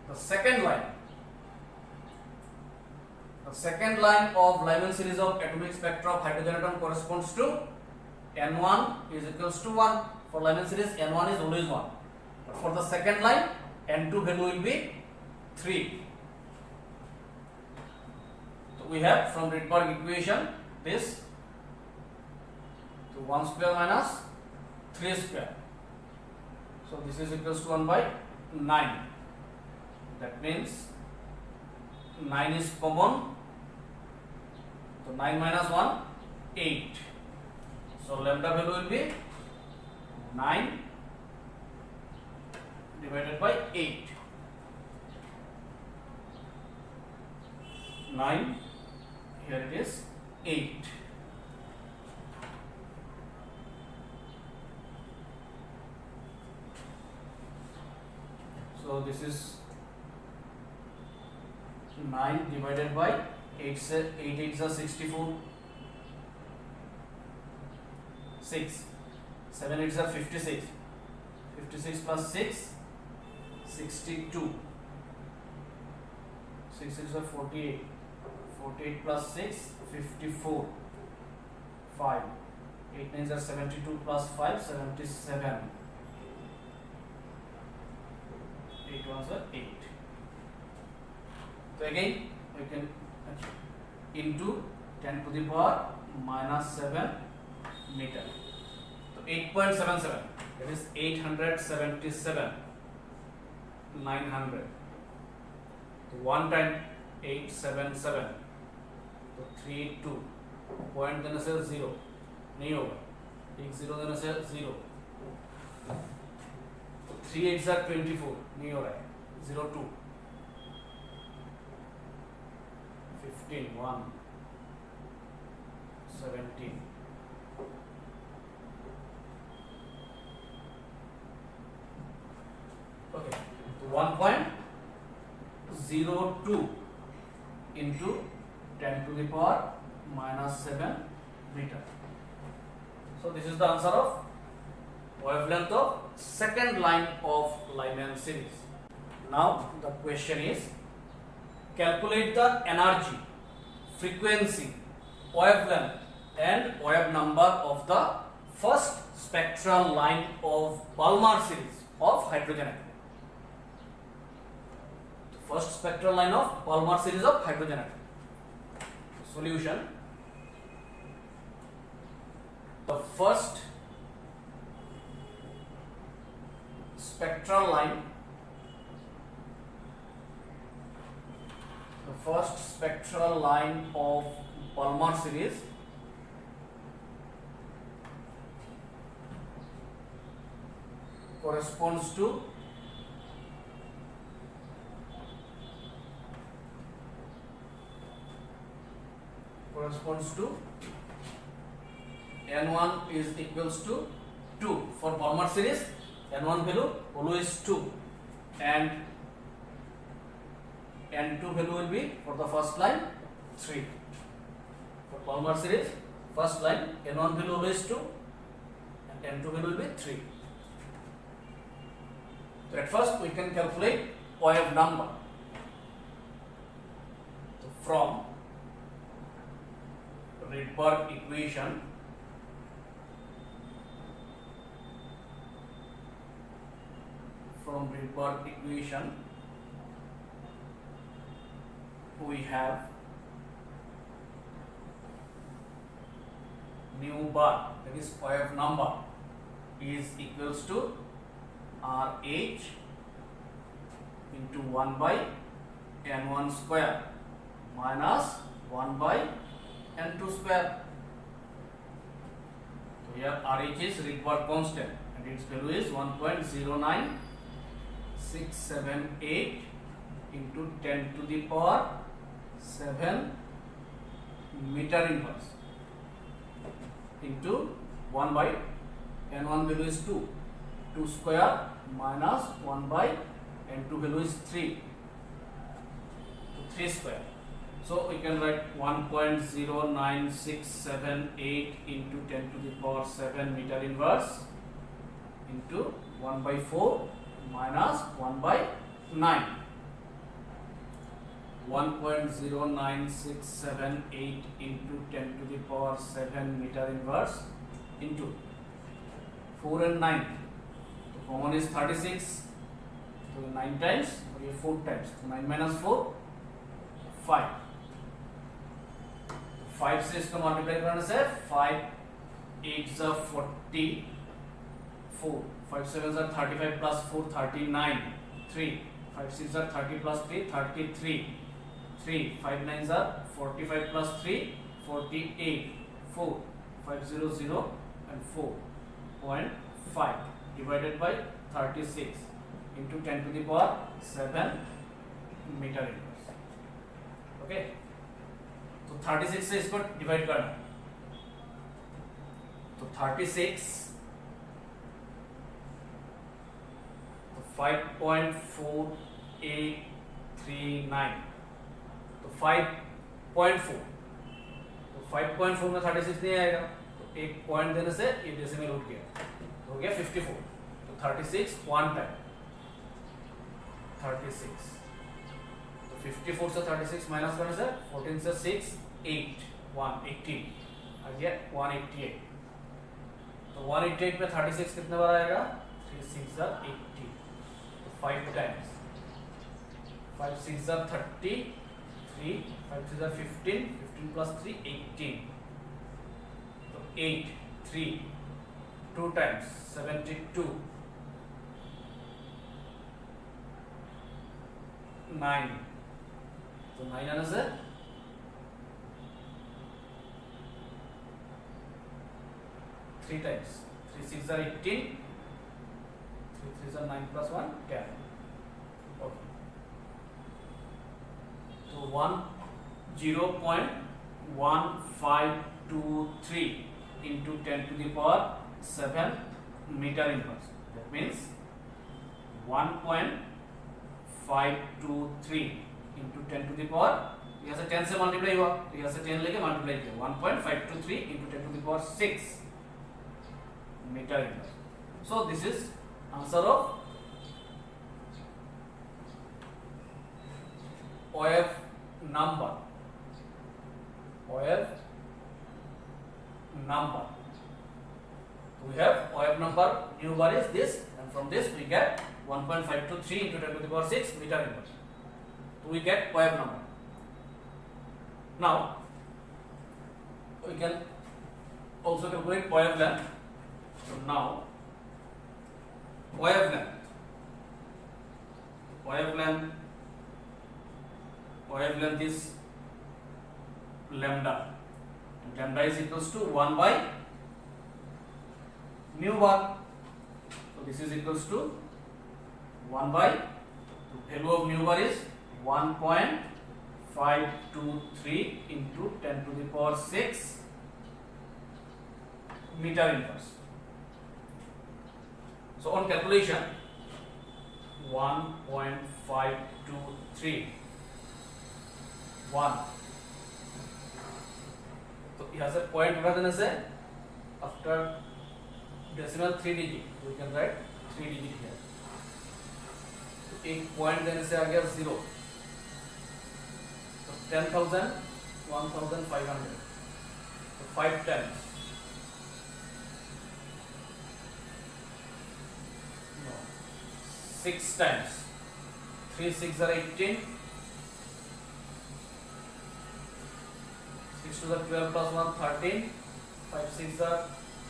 Speaker 1: the second line of Lyman series of atomic spectra of hydrogen atom corresponds to N1 is equals to 1. For Lyman series, N1 is always 1. But for the second line, N2 value will be 3. So we have from Rydberg equation this, so 1 square minus 3 square. So this is equals to 1 by 9. That means 9 is common. So 9 minus 1, 8. So lambda value will be 9 divided by 8. 9, here it is 8. So this is 9 divided by 8 8 8 is 64, 6, 7 8s are 56, 56 plus 6, 62, 6 6 are 48, 48 plus 6, 54, 5, 8 9s are 72 plus 5, 77, 8 ones are 8. So again we can into 10 to the power minus 7 meter. So 8.77, that is 877, 900. So 1 time 877, तो 382 point देने से 0 नहीं होगा, एक 0 देने से 0, 3 8s are 24 नहीं हो रहा है, 0 2, 15 1, 17, okay, 1.02 into 10 to the power minus 7 meter. So this is the answer of wavelength of second line of Lyman series. Now the question is, calculate the energy, frequency, wavelength and wave number of the first spectral line of Balmer series of hydrogen atom. The first spectral line of Balmer series of hydrogen atom. Solution: the first spectral line, of Balmer series corresponds to N1 is equals to 2 for Balmer series. N1 value always 2 and N2 value will be for the first line 3. For Balmer series first line N1 value always 2 and N2 value will be 3. So at first we can calculate wave number. So from Rydberg equation, we have nu bar, that is wave number, is equals to RH into 1 by N1 square minus 1 by N2 square. So here RH is Rydberg constant and its value is 1.09678 into 10 to the power 7 meter inverse into 1 by N1 value is 2, 2 square minus 1 by N2 value is 3, so 3 square. So we can write 1.09678 into 10 to the power 7 meter inverse into 1 by 4 minus 1 by 9. 1.09678 into 10 to the power 7 meter inverse into 4 and 9. So common is 36. So 9 times or 4 times. So 9 minus 4, 5. 5 से इसको multiply करने से 5 8s are 44, 5 7s are 35 plus 4 39, 3 5 6 are 30 plus 3 33, 3 5 9s are 45 plus 3 48, 4 5 0 0 and 4.5 divided by 36 into 10 to the power 7 meter inverse. Okay, तो 36 से इसको divide करना, तो 36 तो 5.4839, तो 5.4, तो 5.4 में 36 नहीं आएगा, तो एक पॉइंट देने से ये डेसिमल उठ गया, हो गया 54। तो 36 वन टाइम 36, तो 54 से 36 माइनस करने से 14 से 6 8 118 आ गया 188। तो 188 पे 36 कितने बार आएगा, 3 6 80, तो 5 टाइम्स, 5 6 30, 3 5 6 15, 15 प्लस 3 18, तो 8 3 2 टाइम्स 72, 9, तो 9 आने से 3 टाइम्स, 3 6 18, 3 3 9 प्लस 1 10। ओके, तो 0.1523 into 10 to the power 7 meter inverse. That means 1.523 into 10 to the power, यहाँ से 10 से मल्टीप्लाई हुआ, तो यहाँ से 10 लेके मल्टीप्लाई किया, 1.523 into 10 to the power 6 meter inverse. So this is answer of OF number. OF number. We have OF number, new bar is this, and from this we get 1.523 into 10 to the power 6 meter inverse. So we get OF number. Now we can also calculate OF length. So now OF length is lambda, and lambda is equals to 1 by mu bar. So this is equals to 1 by, the value of mu bar is 1.523 into 10 to the power 6 meter inverse. So on calculation 1.523 1, तो यहाँ से point उठा देने से after decimal 3 digit we can write 3 digit here. तो एक point देने से आ गया 0, तो 10,000 1,500, तो 5 times, 6 times, 3 6 are 18, 6 to the 12 plus 1 13, 5 6 are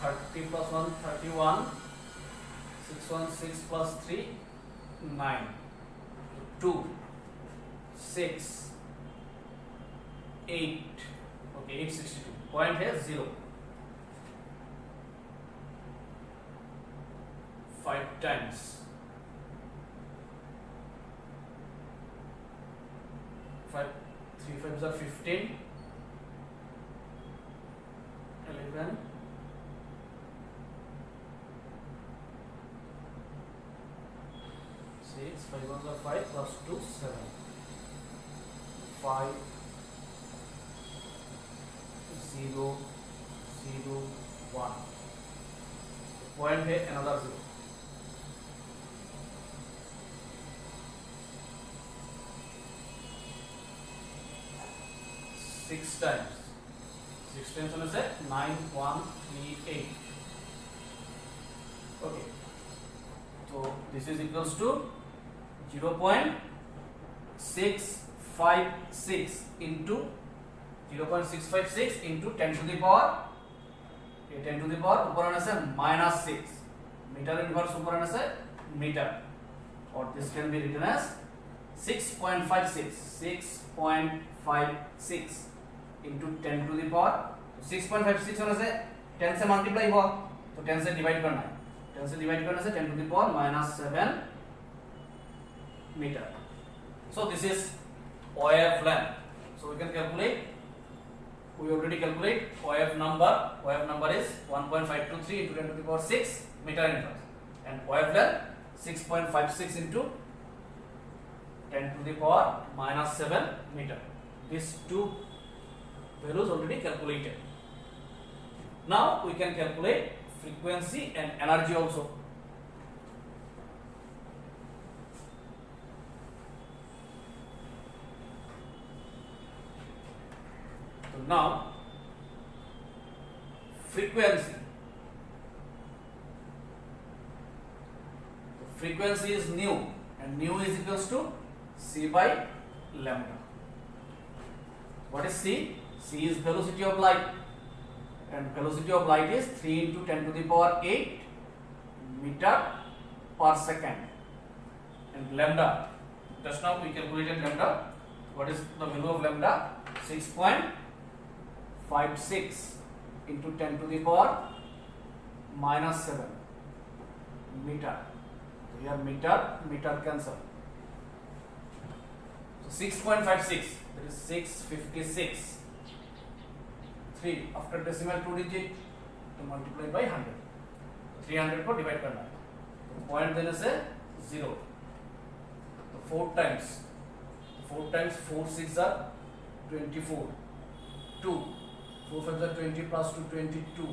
Speaker 1: 30 plus 1 31, 6 1 6 plus 3 9, 2 6 8, okay 862, point है 0, 5 times, 5 3 5s are 15, 11, 6 5 1s are 5 plus 2 7, 5 0 0 1, point है another 0, 6 times, 6 times होने से 9138, okay, तो this is equals to 0.656 into 0.656 into 10 to the power, ये 10 to the power ऊपर आने से -6 metre inverse ऊपर आने से मीटर, और this can be written as 6.56 into 10 to the power, 6.56 होने से 10 से मल्टीप्लाई हुआ, तो 10 से डिवाइड करना है, 10 से डिवाइड करने से 10 to the power -7 meter. So this is OF length. So we can calculate, we already calculate OF number. OF number is 1.523 into 10 to the power 6 meter inverse, and OF length 6.56 into 10 to the power -7 meter. These two values already calculated. Now we can calculate frequency and energy also. So now frequency. The frequency is nu, and nu is equals to c by lambda. What is c? C is velocity of light, and velocity of light is 3 into 10 to the power 8 meter per second. And lambda, just now we calculated lambda. What is the value of lambda? 6.56 into 10 to the power minus 7 meter. So here meter cancel. So 6.56, that is 656. 3 after decimal 2 digit to multiply by 100. 300 को divide करना है. तो point देने से 0. तो 4 times 4 6 are 24. 2 4 5 are 20 plus 2 22.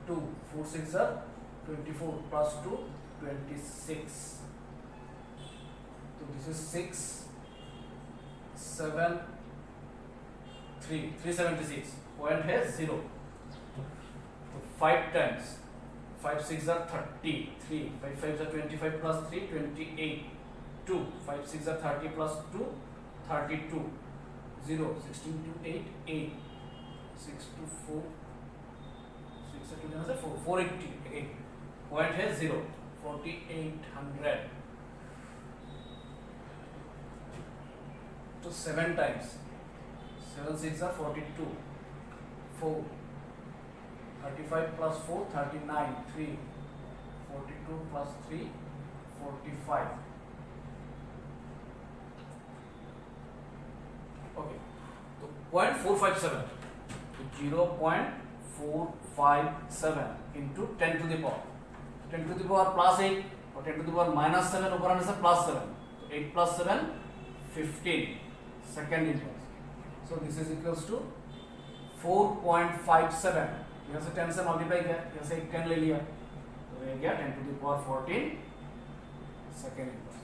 Speaker 1: 2 4 6 are 24 plus 2 26. So this is 6 7 3 376. Point है 0. तो 5 times 5 6 are 30. 3 5 5 are 25 plus 3 28. 2 5 6 are 30 plus 2 32. 0 16 to 8 8 6 to 4 6 to 4 488. Point है 0 4800. तो 7 times 7 6 are 42. 4 35 plus 4 39. 3 42 plus 3 45. Okay, so 0.457, so 0.457 into 10 to the power 10 to the power plus 8 और 10 to the power minus 7 ऊपर आने से plus 7, so 8 plus 7 15 second inverse. So this is equals to 4.57. यहाँ से 10 से multiply किया, यहाँ से एक 10 ले लिया, तो ये गया 10 to the power 14 second inverse.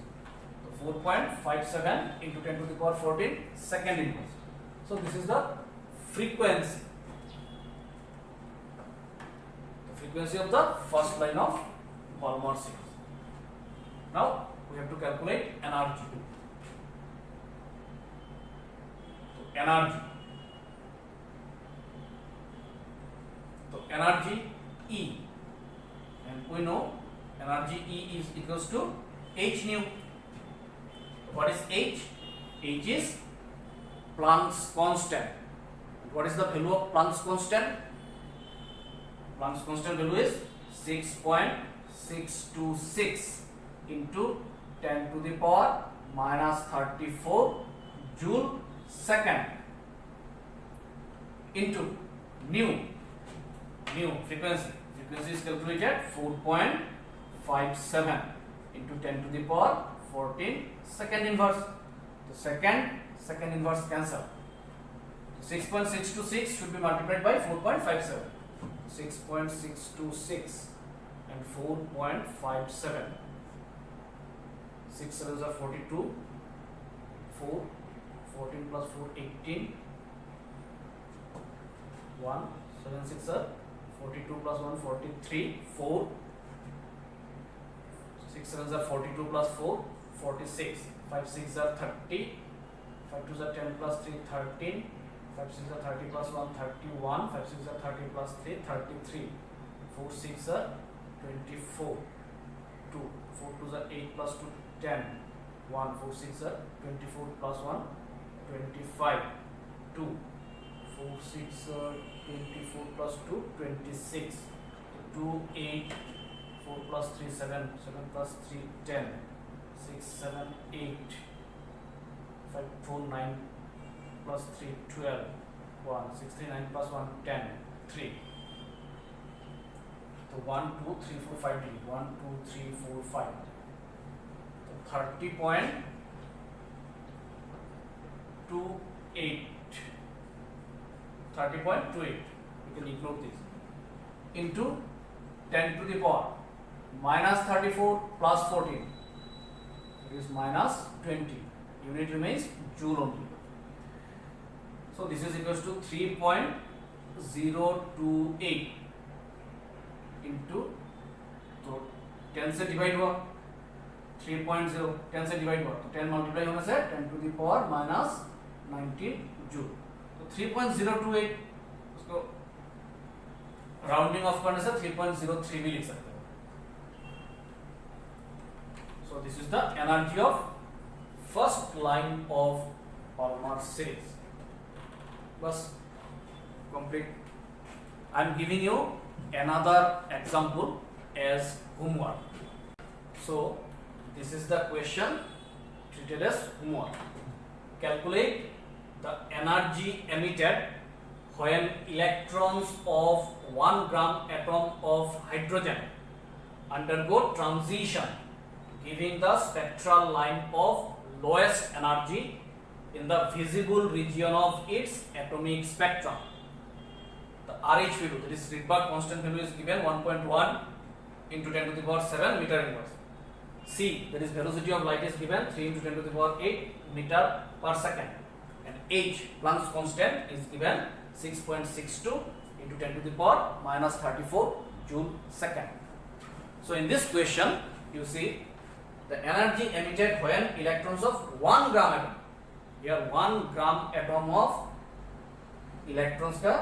Speaker 1: So 4.57 into 10 to the power 14 second inverse. So this is the frequency. The frequency of the first line of Balmer series. Now we have to calculate energy. So energy. So energy E, and we know energy E is equals to h nu. What is h? H is Planck's constant. What is the value of Planck's constant? Planck's constant value is 6.626 into 10 to the power minus 34 joule second into nu frequency. Frequency is calculated 4.57 into 10 to the power 14 second inverse. The second inverse cancel. 6.626 should be multiplied by 4.57. 6.626 and 4.57. 6 sevens are 42. 4 14 plus 4 18. 1 7 6 are 42 plus 1 43. 4 6 sevens are 42 plus 4 46. 5 6 are 30. 5 2s are 10 plus 3 13. 5 6 are 30 plus 1 31. 5 6 are 30 plus 3 33. 4 6 are 24. 2 4 2s are 8 plus 2 10. 1 4 6 are 24 plus 1 25. 2 4 6 are 24 plus 2 26. 2 8 4 plus 3 7. 7 plus 3 10. 6 7 8. 5 4 9 plus 3 12. 1 6 3 9 plus 1 10 3. So 1 2 3 4 5 digit. 1 2 3 4 5. So 30.28. 30.28. We can ignore this. into 10 to the power minus 34 plus 14. It is minus 20. Unit remains joule only. So this is equals to 3.028 into, तो 10 से divide हुआ 3.0, 10 से divide हुआ तो 10 multiply होने से 10 to the power minus 19 joule. तो 3.028 उसको राउंडिंग ऑफ करने से 3.03 भी लिख सकते हो. So this is the energy of first line of Balmer series. बस complete. I am giving you another example as homework. So this is the question treated as homework. Calculate the energy emitted when electrons of 1 gram atom of hydrogen undergo transition, giving the spectral line of lowest energy in the visible region of its atomic spectrum. The RH value, that is Rydberg constant value, is given 1.1 into 10 to the power 7 meter inverse. C, that is velocity of light, is given 3 into 10 to the power 8 meter per second. And H, Planck's constant, is given 6.62 into 10 to the power minus 34 joule second. So in this question, you see the energy emitted when electrons of 1 gram atom. Here 1 gram atom of electrons का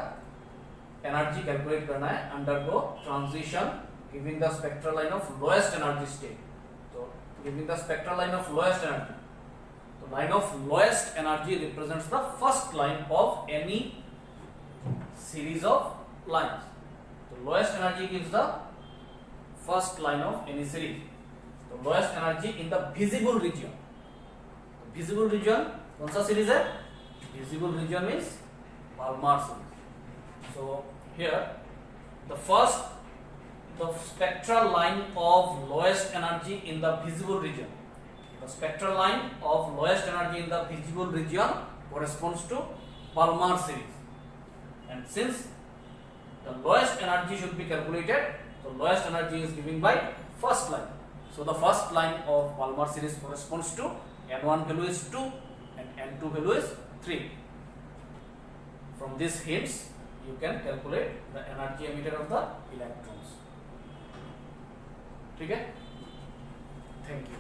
Speaker 1: energy calculate करना है undergo transition giving the spectral line of lowest energy state. तो giving the spectral line of lowest energy, तो line of lowest energy represents the first line of any series of lines. तो lowest energy gives the first line of any series. तो lowest energy in the visible region. Visible region कौन सा series है? Visible region means Balmer series. So here the spectral line of lowest energy in the visible region. The spectral line of lowest energy in the visible region corresponds to Palmer series. And since the lowest energy should be calculated, the lowest energy is given by first line. So the first line of Palmer series corresponds to N1 value is 2 and N2 value is 3. From these hints, you can calculate the energy emitted of the electrons. ठीक है? Thank you.